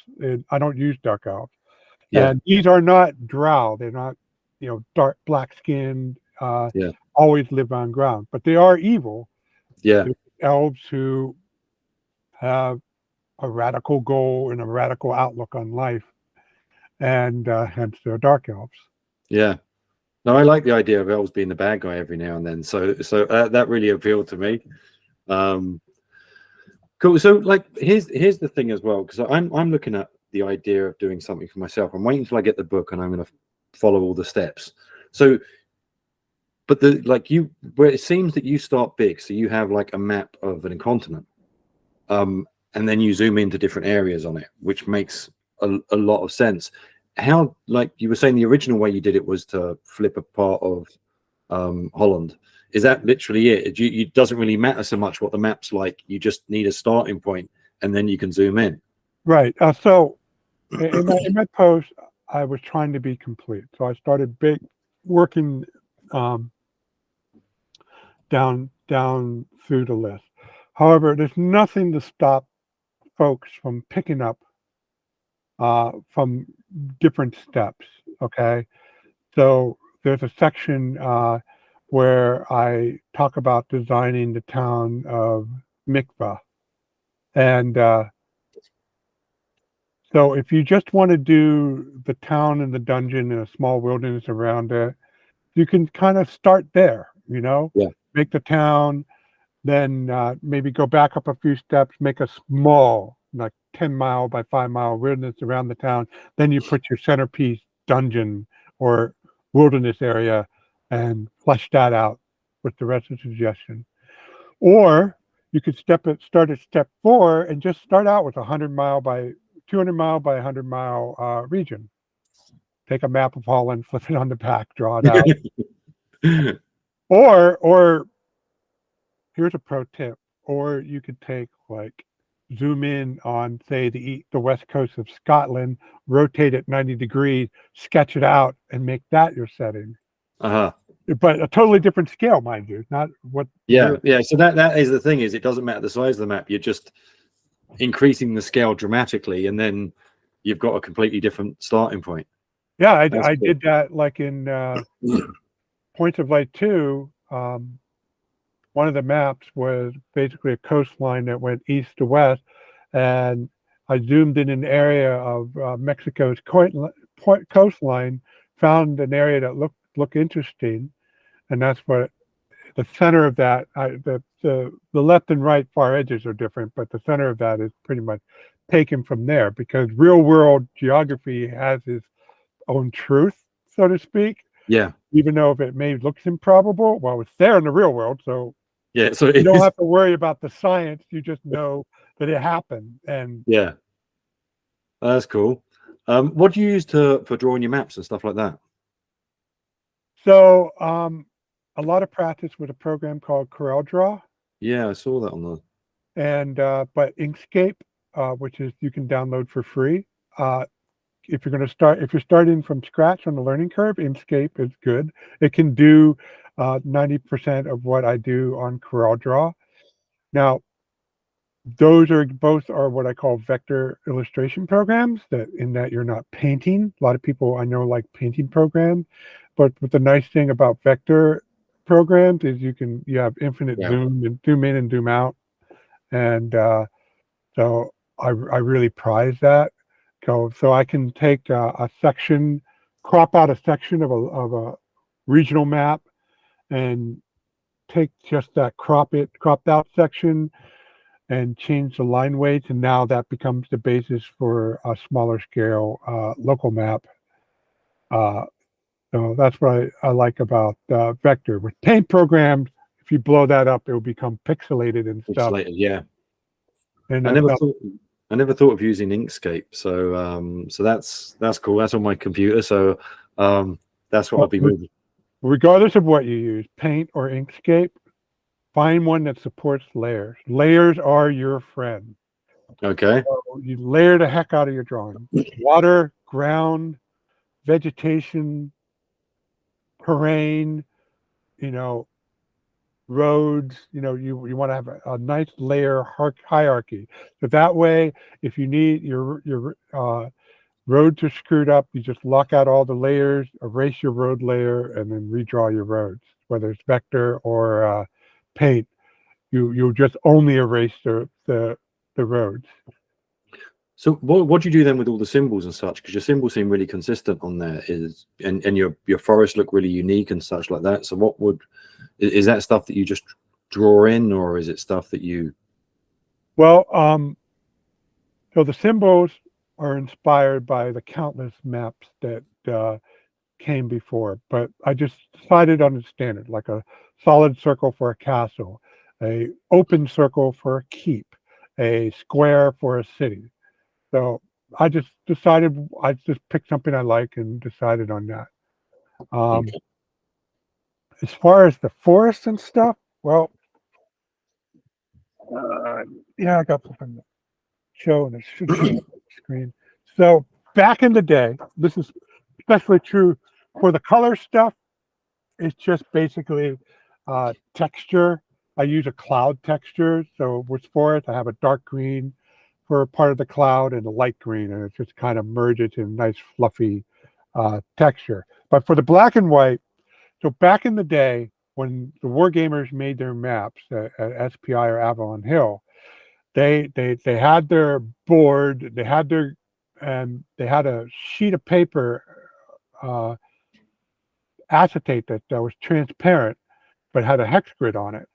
I don't use Dark Elves. Yeah. And these are not drow. They're not, dark, black-skinned, always live on ground. But they are evil. Yeah. They're elves who have a radical goal and a radical outlook on life. And hence they're dark elves. Yeah. No, I like the idea of elves being the bad guy every now and then. So that really appealed to me. Cool. So here's the thing as well, because I'm looking at the idea of doing something for myself. I'm waiting until I get the book and I'm going to follow all the steps. So, but where it seems that you start big, so you have like a map of an continent, and then you zoom into different areas on it, which makes a lot of sense. How, like you were saying, the original way you did it was to flip a part of Holland. Is that literally it? It doesn't really matter so much what the map's like. You just need a starting point, and then you can zoom in. Right. So in my post, I was trying to be complete. So I started working down through the list. However, there's nothing to stop folks from picking up from different steps. Okay. So there's a section where I talk about designing the town of Mikvah. And so if you just want to do the town and the dungeon and a small wilderness around it, you can kind of start there, Yeah. make the town, then maybe go back up a few steps, make a small, like 10-mile by 5-mile wilderness around the town. Then you put your centerpiece dungeon or wilderness area and flesh that out with the rest of the suggestion. Or you could start at step 4 and just start out with 200-mile by 100-mile region. Take a map of Holland, flip it on the back, draw it out. Or here's a pro tip. Or you could take zoom in on, say, the west coast of Scotland, rotate it 90 degrees, sketch it out, and make that your setting. But a totally different scale, mind you. Not what. Yeah. So that is the thing, is it doesn't matter the size of the map. You're just increasing the scale dramatically, and then you've got a completely different starting point. Yeah, I did that in Points of Light 2. One of the maps was basically a coastline that went east to west, and I zoomed in an area of Mexico's coastline, found an area that looked interesting, and that's what the center of that. The left and right far edges are different, but the center of that is pretty much taken from there, because real world geography has its own truth, so to speak. Yeah. Even though if it may look improbable, well, it's there in the real world, so. Yeah, so you don't have to worry about the science. You just know that it happened. And yeah, that's cool. What do you use for drawing your maps and stuff like that? So a lot of practice with a program called CorelDRAW. Yeah, I saw that on the. And but Inkscape, which is you can download for free. If you're starting from scratch on the learning curve, Inkscape is good. It can do 90% of what I do on CorelDRAW. Now, those are both what I call vector illustration programs, that you're not painting. A lot of people I know like painting programs, but the nice thing about vector programs is you have infinite zoom in and zoom out. And so I really prize that. So I can take a section, crop out a section of a regional map, and take just that cropped out section and change the line weights, and now that becomes the basis for a smaller scale local map. So that's what I like about vector. With paint programs, if you blow that up, it will become pixelated and stuff. Pixelated, yeah. And I never thought of using Inkscape, so that's cool. That's on my computer, so that's what I'll be moving. Regardless of what you use, paint or Inkscape, find one that supports layers. Layers are your friend. Okay. So you layer the heck out of your drawing. Water, ground, vegetation, terrain, roads. You want to have a nice layer hierarchy. So that way, if you need your roads are screwed up, you just lock out all the layers, erase your road layer, and then redraw your roads. Whether it's vector or paint, you just only erase the roads. So what do you do then with all the symbols and such? Because your symbols seem really consistent on there, and your forests look really unique and such like that. So is that stuff that you just draw in, or is it stuff that you? Well, so the symbols are inspired by the countless maps that came before, but I just decided on the standard, like a solid circle for a castle, a open circle for a keep, a square for a city. So I just picked something I like and decided on that. Okay. As far as the forests and stuff, well, yeah, I got something. show and screen. So back in the day, this is especially true for the color stuff. It's just basically texture. I use a cloud texture, so what's for it? I have a dark green for a part of the cloud and a light green, and it just kind of merges in nice fluffy texture. But for the black and white, so back in the day when the wargamers made their maps at SPI or Avalon Hill, they had their board, they had a sheet of paper, acetate that was transparent, but had a hex grid on it.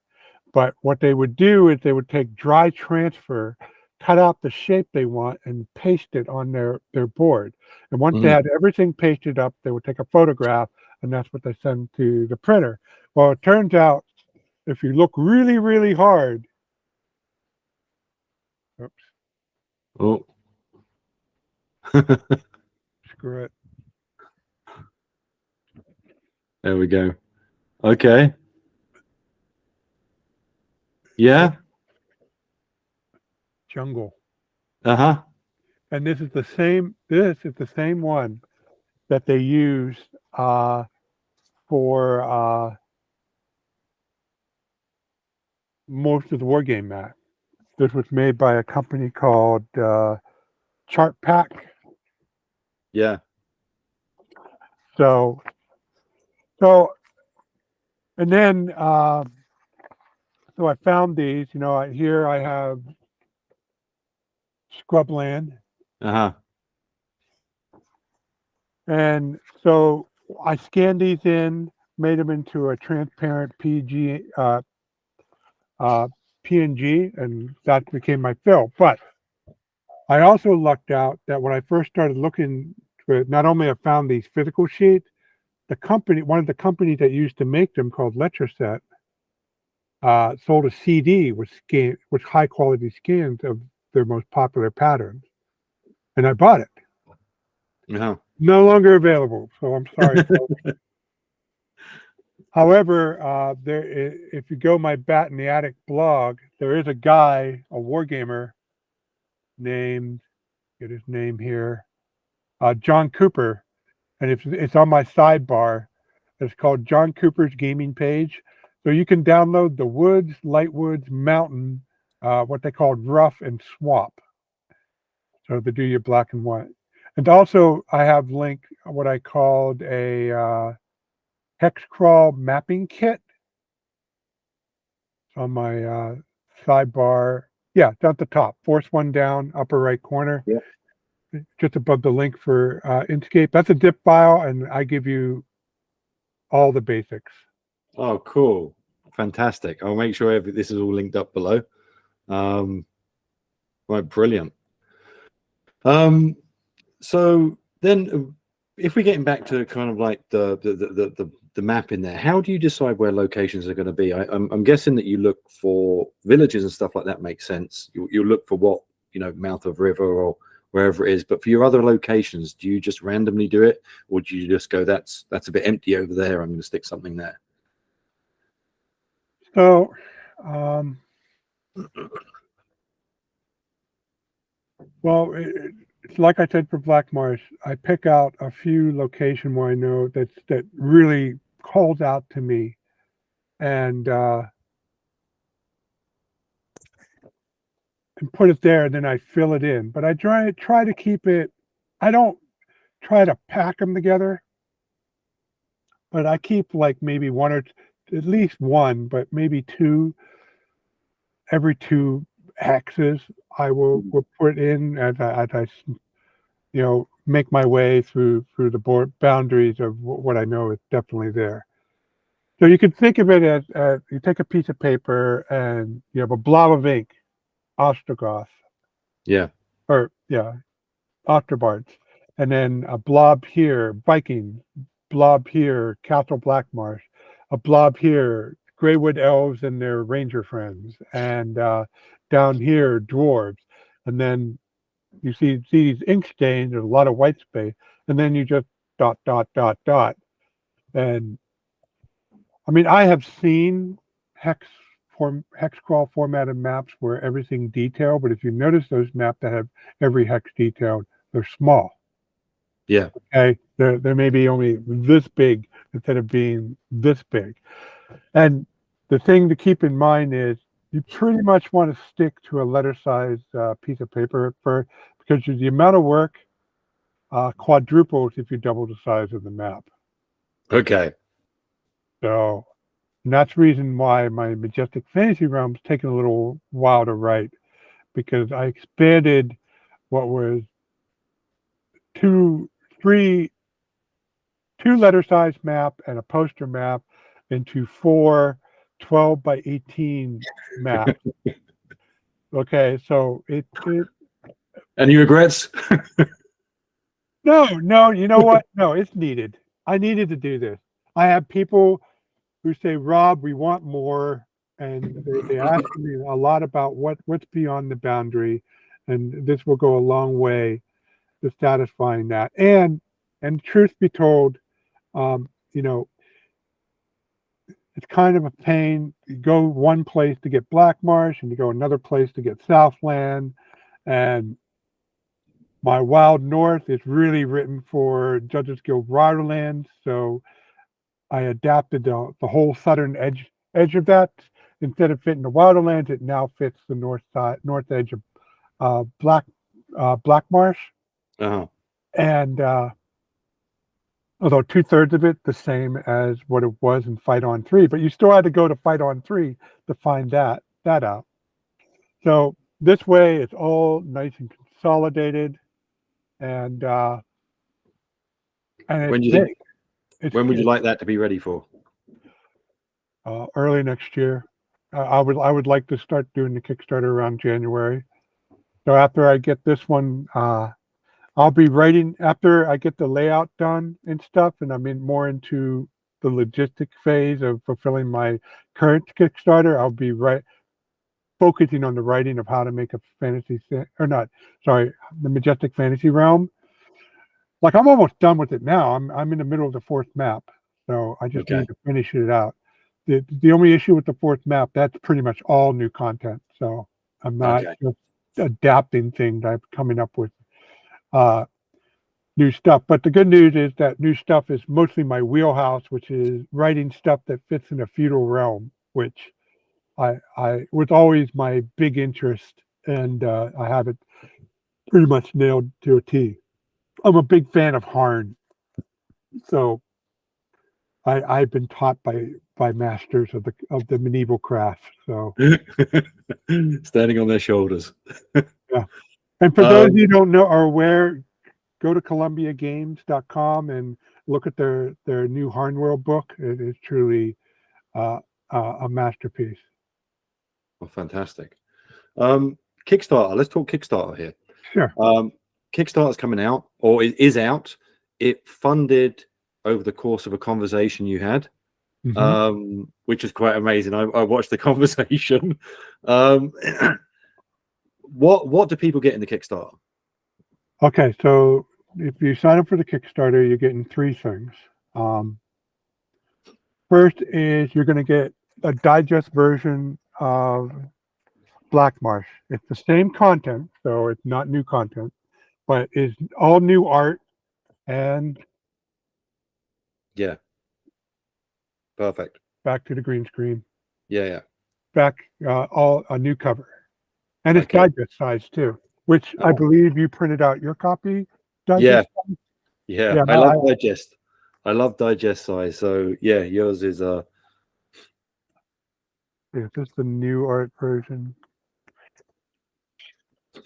But what they would do is they would take dry transfer, cut out the shape they want, and paste it on their board. And once they had everything pasted up, they would take a photograph, and that's what they send to the printer. Well, it turns out if you look really, really hard, oops. Oh. Screw it. There we go. Okay. Yeah. Jungle. Uh-huh. And this is the same one that they used for most of the war game map. This was made by a company called Chart Pack. Yeah. So, and then, so I found these, here I have Scrubland. Uh-huh. And so I scanned these in, made them into a transparent PNG, and that became my fill. But I also lucked out that when I first started looking for it, not only I found these physical sheets, one of the companies that used to make them, called Letraset, sold a CD with high quality scans of their most popular patterns, and I bought it. Uh-huh. No longer available, so I'm sorry. However, if you go my Bat in the Attic blog, there is a guy, a wargamer named, get his name here, John Cooper, and it's on my sidebar. It's called John Cooper's Gaming Page. So you can download the Woods, Light Woods, Mountain, what they called Rough and Swamp. So to do your black and white. And also I have linked what I called a hex crawl mapping kit on my sidebar. Yeah, down at the top, force one down, upper right corner. Yeah. Just above the link for Inkscape. That's a zip file, and I give you all the basics. Oh, cool. Fantastic. I'll make sure this is all linked up below. Right, brilliant. So then if we're getting back to kind of like the map in there, how do you decide where locations are going to be? I'm guessing that you look for villages and stuff like that. Makes sense. You look for what, mouth of river or wherever it is. But for your other locations, do you just randomly do it, or do you just go, that's a bit empty over there, I'm going to stick something there? So well, it's like I said for Blackmarsh, I pick out a few locations where I know that really calls out to me, and put it there, and then I fill it in. But I try to keep it. I don't try to pack them together, but I keep like maybe one or at least one, but maybe two. Every two hexes, I will put in as I make my way through the board boundaries of what I know is definitely there. So you can think of it as you take a piece of paper and you have a blob of ink, Ostrogoth. Yeah. Or yeah, Osterbards. And then a blob here, Viking, blob here, Castle Blackmarsh, a blob here, Greywood Elves and their ranger friends, and down here, dwarves. And then you see these ink stains, there's a lot of white space, and then you just dot, dot, dot, dot. And I mean, I have seen hex hex crawl formatted maps where everything detailed, but if you notice those maps that have every hex detailed, they're small. Yeah. Okay, they're maybe only this big instead of being this big. And the thing to keep in mind is you pretty much want to stick to a letter-sized piece of paper at first, because the amount of work quadruples if you double the size of the map. Okay. So, and that's the reason why my Majestic Fantasy Realms taken a little while to write, because I expanded what was two letter-sized map and a poster map into 4 12 by 18 maps. Okay, so it Any regrets? no, you know what? No, it's needed. I needed to do this. I have people who say, Rob, we want more, and they ask me a lot about what's beyond the boundary, and this will go a long way to satisfying that. And truth be told, you know, it's kind of a pain. You go one place to get Blackmarsh, and you go another place to get Southland, and my Wild North is really written for Judges Guild Wilderlands, so I adapted the whole southern edge of that. Instead of fitting the Wilderlands, it now fits the north edge of Blackmarsh. Uh-huh. And although 2/3 of it the same as what it was in Fight on 3, but you still had to go to Fight on 3 to find that out. So this way, it's all nice and consolidated, and When it's do you big. think? When would you like that to be ready for? Early next year. I would like to start doing the Kickstarter around January. So after I get this one, I'll be writing after I get the layout done and stuff, and I'm more into the logistic phase of fulfilling my current Kickstarter. I'll be focusing on the writing of how to make a the Majestic Fantasy Realm. Like, I'm almost done with it now. I'm in the middle of the 4th map, so I just need to finish it out. The only issue with the 4th map, that's pretty much all new content. So I'm not just adapting things. I'm coming up with new stuff. But the good news is that new stuff is mostly my wheelhouse, which is writing stuff that fits in a feudal realm, which I was always my big interest, and I have it pretty much nailed to a T. I'm a big fan of Harn, so I've been taught by masters of the medieval craft. So Standing on their shoulders. yeah. And for those of you who don't know or aware, go to ColumbiaGames.com and look at their new Harnworld book. It is truly a masterpiece. Well, fantastic. Kickstarter. Let's talk Kickstarter here. Sure. Kickstarter's coming out, or it is out. It funded over the course of a conversation you had, which is quite amazing. I watched the conversation. What do people get in the Kickstarter? Okay, so if you sign up for the Kickstarter, you're getting 3 things. First is you're going to get a digest version of Blackmarsh. It's the same content, so it's not new content, but it's all new art and Perfect. Back to the green screen. Back all a new cover, and it's digest size too, which I believe you printed out your copy. Digest size? Yeah. I love digest. I love digest size. So yeah, yours is Yeah, this is the new art version.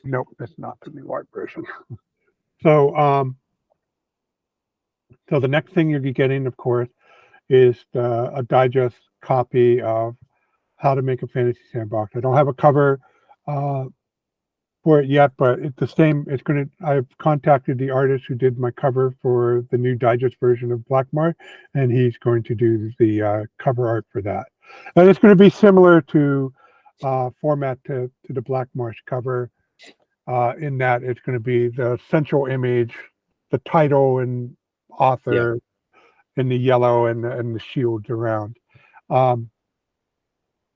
Nope, that's not the new art version. So so the next thing you'll be getting, of course, is a digest copy of How to Make a Fantasy Sandbox. I don't have a cover for it yet, but it's the same. I've contacted the artist who did my cover for the new digest version of Blackmarsh, and he's going to do the cover art for that. And it's going to be similar to format to the Blackmarsh cover, in that it's going to be the central image, the title and author in the yellow, and the shields around.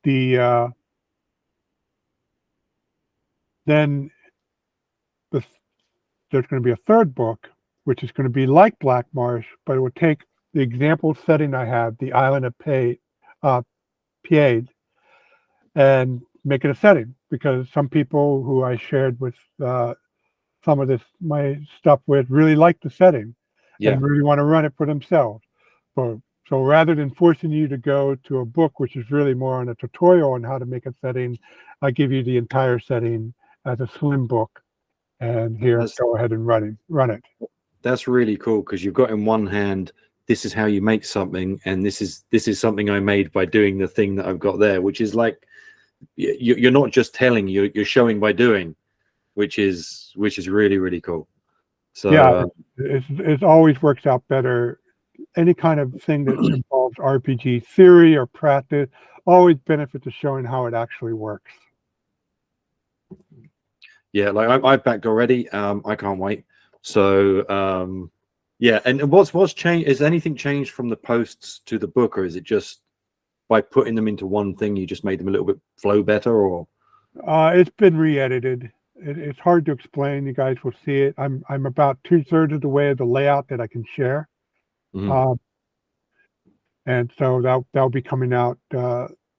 then there's going to be a third book, which is going to be like Blackmarsh, but it will take the example setting I have, the island of Pied, and make it a setting, because some people who I shared with some of my stuff with really like the setting and really want to run it for themselves. So rather than forcing you to go to a book, which is really more on a tutorial on how to make a setting, I give you the entire setting as a slim book, and go ahead and run it. That's really cool, because you've got in one hand, this is how you make something, and this is something I made by doing the thing that I've got there, which is like, you're not just telling, you're showing by doing, which is really, really cool. So yeah, it always works out better. Any kind of thing that involves RPG theory or practice always benefits to showing how it actually works. Yeah, like I've backed already. I can't wait. So yeah, and what's changed? Is anything changed from the posts to the book, or is it just by putting them into one thing, you just made them a little bit flow better? Or it's been re-edited. It's hard to explain. You guys will see it. I'm about 2/3 of the way of the layout that I can share. And so that'll be coming out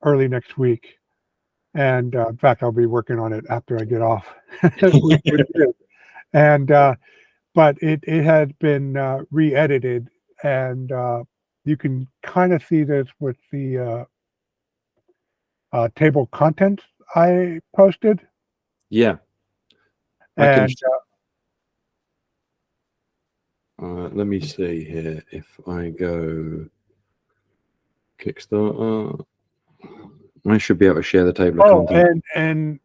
early next week. And in fact, I'll be working on it after I get off. And but it had been re-edited, and you can kind of see this with the table of contents I posted. Yeah. And let me see here. If I go Kickstarter, I should be able to share the table of contents. And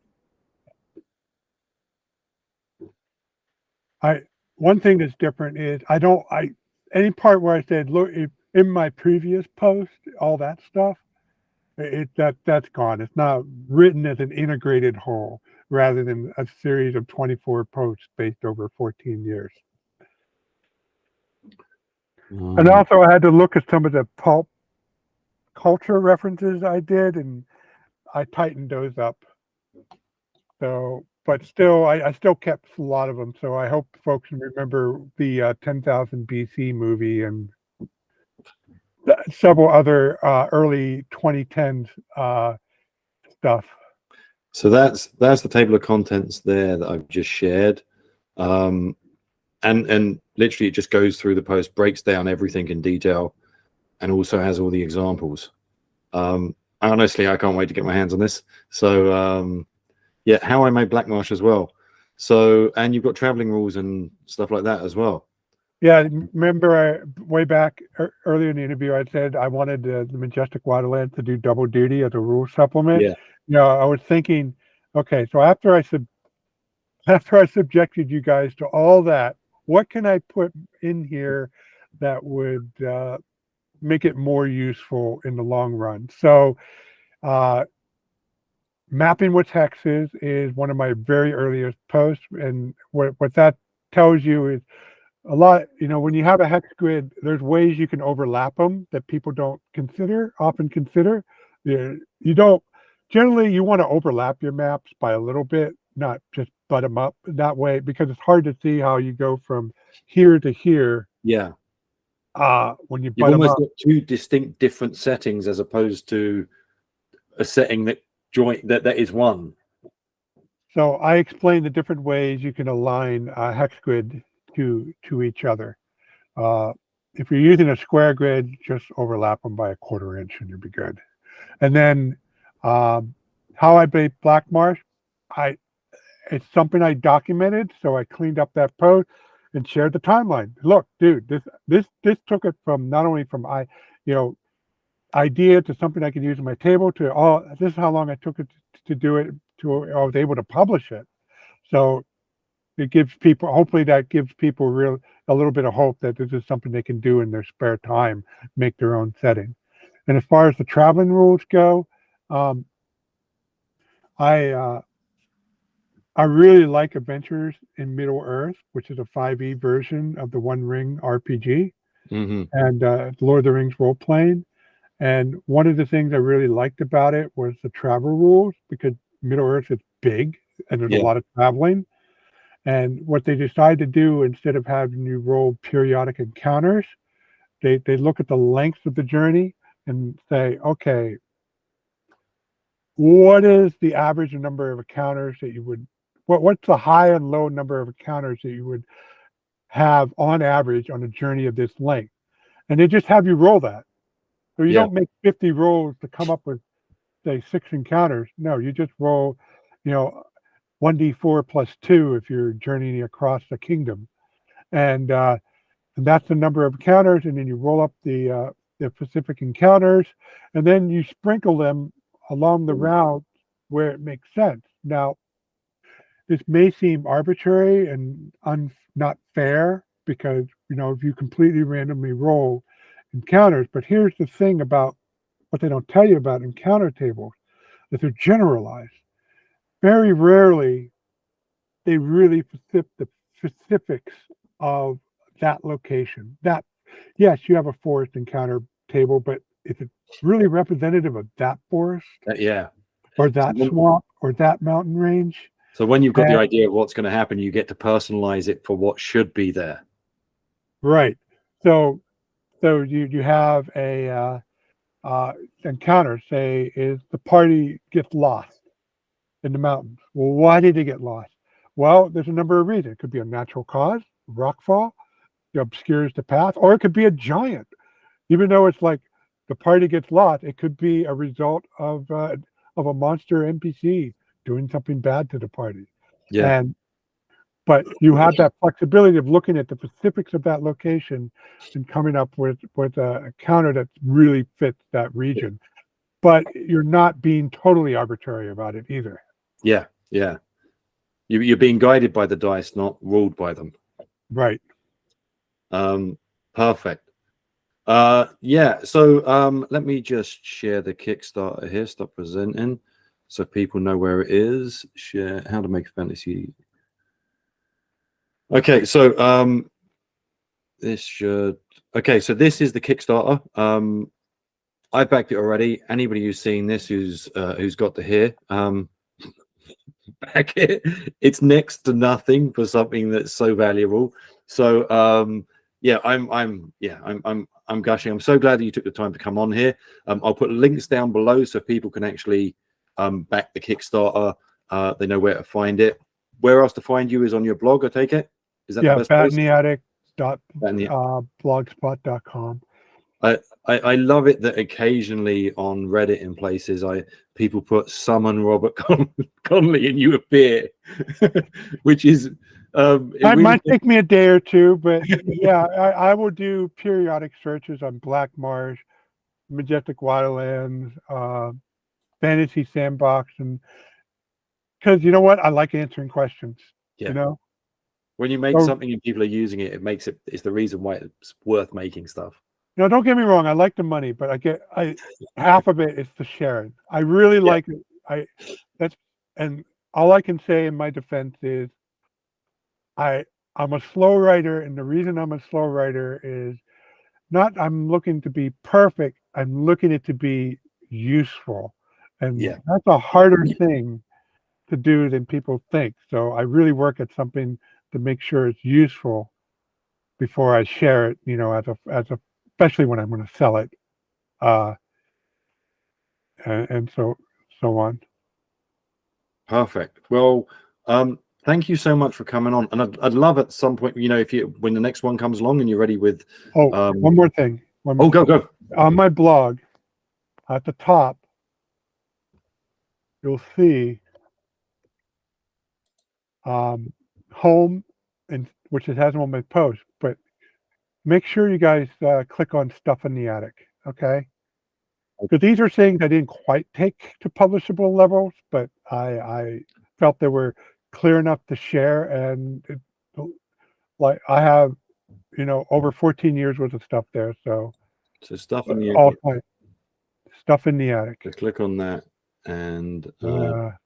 one thing that's different is any part where I said, look, in my previous post, all that stuff, that's gone. It's not written as an integrated whole, rather than a series of 24 posts spaced over 14 years. And also, I had to look at some of the pulp culture references I did, and I tightened those up. So, but still, I still kept a lot of them. So I hope folks remember the 10,000 BC movie and several other early 2010s stuff. So that's the table of contents there that I've just shared. And literally it just goes through the post, breaks down everything in detail, and also has all the examples. Honestly, I can't wait to get my hands on this. So yeah, how I made Blackmarsh as well. So, and you've got traveling rules and stuff like that as well. Yeah, remember way back earlier in the interview, I said I wanted the Majestic Wilderlands to do double duty as a rule supplement. Yeah. You know, I was thinking, okay, so after I subjected you guys to all that, what can I put in here that would make it more useful in the long run? So mapping with hexes is one of my very earliest posts, and what that tells you is a lot. You know, when you have a hex grid, there's ways you can overlap them that people don't often consider. You don't generally, you want to overlap your maps by a little bit, not just butt them up that way, because it's hard to see how you go from here to here. Yeah. When you've almost got two distinct different settings as opposed to a setting that is one. So I explained the different ways you can align a hex grid to each other. If you're using a square grid, just overlap them by 1/4 inch and you'll be good. And then how I made Blackmarsh, it's something I documented, so I cleaned up that post and shared the timeline. Look, dude, this took it from not only from idea to something I could use in my table to this is how long I took it to do it to I was able to publish it. So it gives people, hopefully that gives people a little bit of hope that this is something they can do in their spare time, make their own setting. And as far as the traveling rules go, I really like Adventures in Middle Earth, which is a 5e version of the One Ring RPG and Lord of the Rings role playing. And one of the things I really liked about it was the travel rules, because Middle Earth is big and there's a Yeah. lot of traveling. And what they decide to do, instead of having you roll periodic encounters, they look at the length of the journey and say, okay, what is the average number of encounters that you would, what's the high and low number of encounters that you would have on average on a journey of this length? And they just have you roll that. So you don't make 50 rolls to come up with, say, 6 encounters. No, you just roll, 1d4 plus 2 if you're journeying across the kingdom. And that's the number of encounters. And then you roll up the specific encounters, and then you sprinkle them along the route where it makes sense. Now, this may seem arbitrary and not fair, because, if you completely randomly roll encounters, but here's the thing about what they don't tell you about encounter tables, that they're generalized. Very rarely they really fit the specifics of that location. That, yes, you have a forest encounter table, but is it really representative of that forest? Yeah. Or that swamp or that mountain range? So when you've got the idea of what's going to happen, you get to personalize it for what should be there. Right. So you have a encounter, say, is the party gets lost in the mountains. Well, why did they get lost? Well, there's a number of reasons. It could be a natural cause, rockfall, it obscures the path, or it could be a giant. Even though it's like the party gets lost, it could be a result of a monster NPC doing something bad to the party. Yeah. But you have that flexibility of looking at the specifics of that location and coming up with a counter that really fits that region. But you're not being totally arbitrary about it either. Yeah, yeah. You're being guided by the dice, not ruled by them. Right. Perfect. Yeah, so let me just share the Kickstarter here. Stop presenting so people know where it is. Share how to make a fantasy. Okay, so this should so this is the Kickstarter. I backed it already. Anybody who's seen this, who's got to hear, back it. It's next to nothing for something that's so valuable. So yeah, I'm gushing. I'm so glad that you took the time to come on here. I'll put links down below so people can actually back the Kickstarter. They know where to find it. Where else to find you is on your blog, I take it? Is that the best place? batintheattic.blogspot.com. I love it that occasionally on Reddit in places people put summon Robert Conley and you appear, which is it might take me a day or two, but yeah, I will do periodic searches on Blackmarsh, Majestic Wilderlands, Fantasy Sandbox, and because you know what, I like answering questions. Yeah. When you make something and people are using it, it's the reason why it's worth making stuff. No, don't get me wrong. I like the money, but half of it is the sharing. I really like it. And all I can say in my defense is I'm a slow writer, and the reason I'm a slow writer is not I'm looking to be perfect. I'm looking it to be useful, and that's a harder thing to do than people think. So I really work at something to make sure it's useful before I share it. Especially when I'm going to sell it, and so on. Perfect. Well, thank you so much for coming on, and I'd love at some point, when the next one comes along and you're ready with. One more thing. Go. On my blog, at the top, you'll see home, and which it has on my post, but make sure you guys click on Stuff in the Attic, okay? Because these are things I didn't quite take to publishable levels, but I felt they were clear enough to share, and like I have, over 14 years worth of stuff there. So Stuff in the attic. Stuff in the Attic. So click on that, and there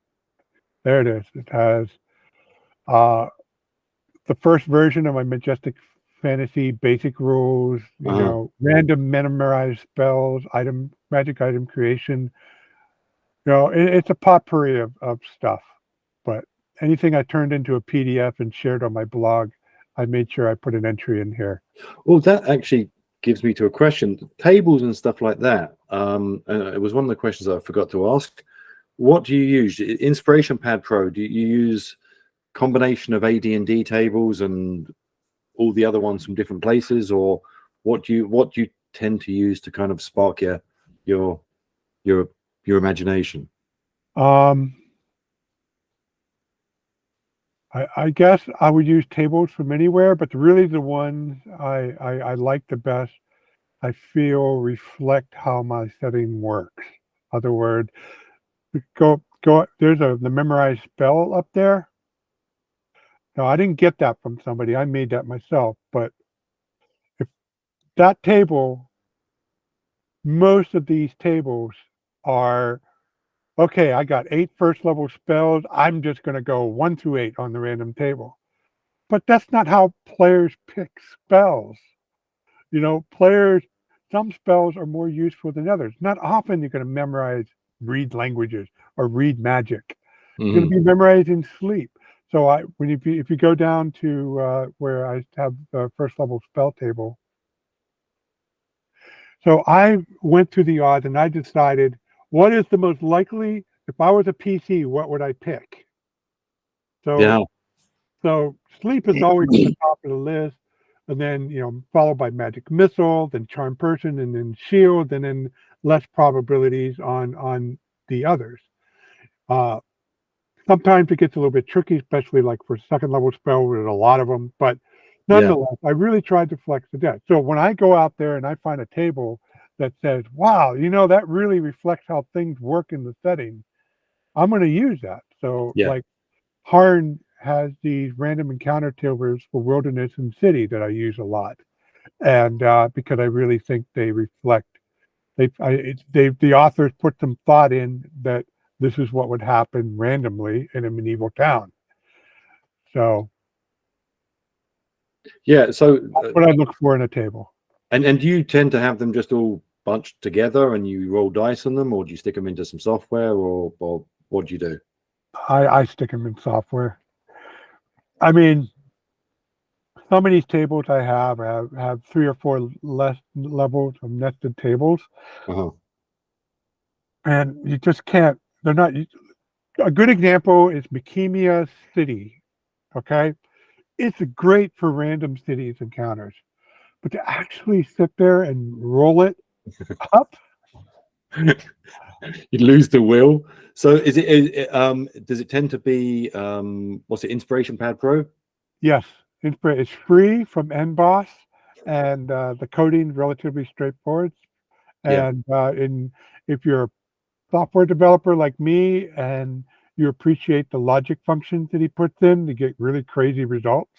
it is. It has the first version of my Majestic Fantasy basic rules, random memorized spells, item magic item creation. It's a potpourri of stuff, but anything I turned into a PDF and shared on my blog, I made sure I put an entry in here. Well, that actually gives me to a question. Tables and stuff like that. And it was one of the questions that I forgot to ask. What do you use? Inspiration Pad Pro, do you use combination of AD&D tables and all the other ones from different places, or what do you tend to use to kind of spark your imagination? I guess I would use tables from anywhere, but really the ones I like the best, I feel reflect how my setting works. Other word, go. There's the memorized spell up there. No, I didn't get that from somebody. I made that myself. But if that table, most of these tables are, okay, I got 8 first level spells. I'm just going to go 1 through 8 on the random table. But that's not how players pick spells. Some spells are more useful than others. Not often you're going to memorize, read languages, or read magic. You're going to be memorizing sleep. So if you go down to where I have the first level spell table, so I went through the odds and I decided what is the most likely. If I was a PC, what would I pick? So sleep is always at the top of the list, and then followed by magic missile, then charm person, and then shield, and then less probabilities on the others. Sometimes it gets a little bit tricky, especially like for second level spell, there's a lot of them. But nonetheless, I really tried to flex the deck. So when I go out there and I find a table that says, wow, that really reflects how things work in the setting, I'm going to use that. So like Harn has these random encounter tables for wilderness and city that I use a lot. And because I really think they reflect, the authors put some thought in that this is what would happen randomly in a medieval town. So that's what I look for in a table. And do you tend to have them just all bunched together and you roll dice on them, or do you stick them into some software, or what do you do? I stick them in software. I mean, some of these tables I have 3 or 4 less levels of nested tables. And you just can't. They're not. A good example is Makemia City. Okay, it's great for random cities encounters, but to actually sit there and roll it up, you lose the will. So does it tend to be what's it, Inspiration Pad Pro? Yes, it's free from NBOSS, and the coding is relatively straightforward. And if you're a software developer like me and you appreciate the logic functions that he puts in to get really crazy results.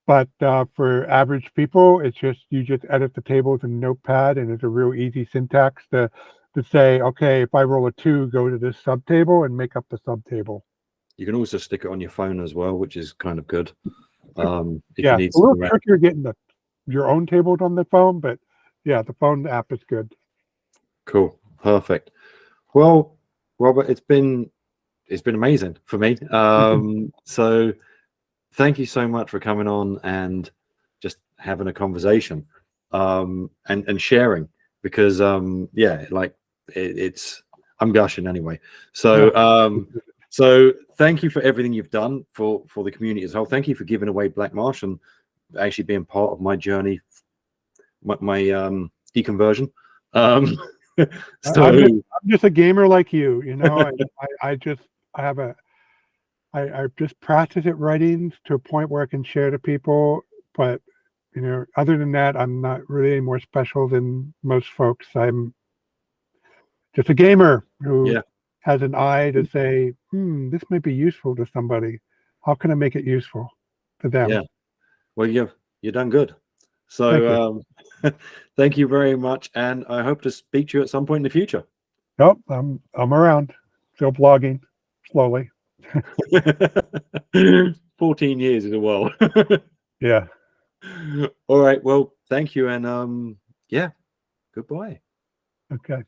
But for average people, you just edit the tables in Notepad, and it's a real easy syntax to say, okay, if I roll a 2, go to this subtable and make up the subtable. You can also stick it on your phone as well, which is kind of good. If you need a little trickier getting your own tables on the phone, but the phone app is good. Cool, perfect. Well, Robert, it's been amazing for me. So thank you so much for coming on and just having a conversation and sharing, because I'm gushing anyway. So so thank you for everything you've done for the community as a whole. Thank you for giving away Blackmarsh and actually being part of my journey, my deconversion. So I'm just a gamer like you. I just practice at writings to a point where I can share to people, but other than that, I'm not really any more special than most folks. I'm just a gamer who has an eye to say, this might be useful to somebody. How can I make it useful to them? Yeah, well, you've done good. So thank you very much, and I hope to speak to you at some point in the future. Nope, I'm around, still blogging slowly. 14 years is a while. Yeah. All right, well, thank you, and goodbye. Okay.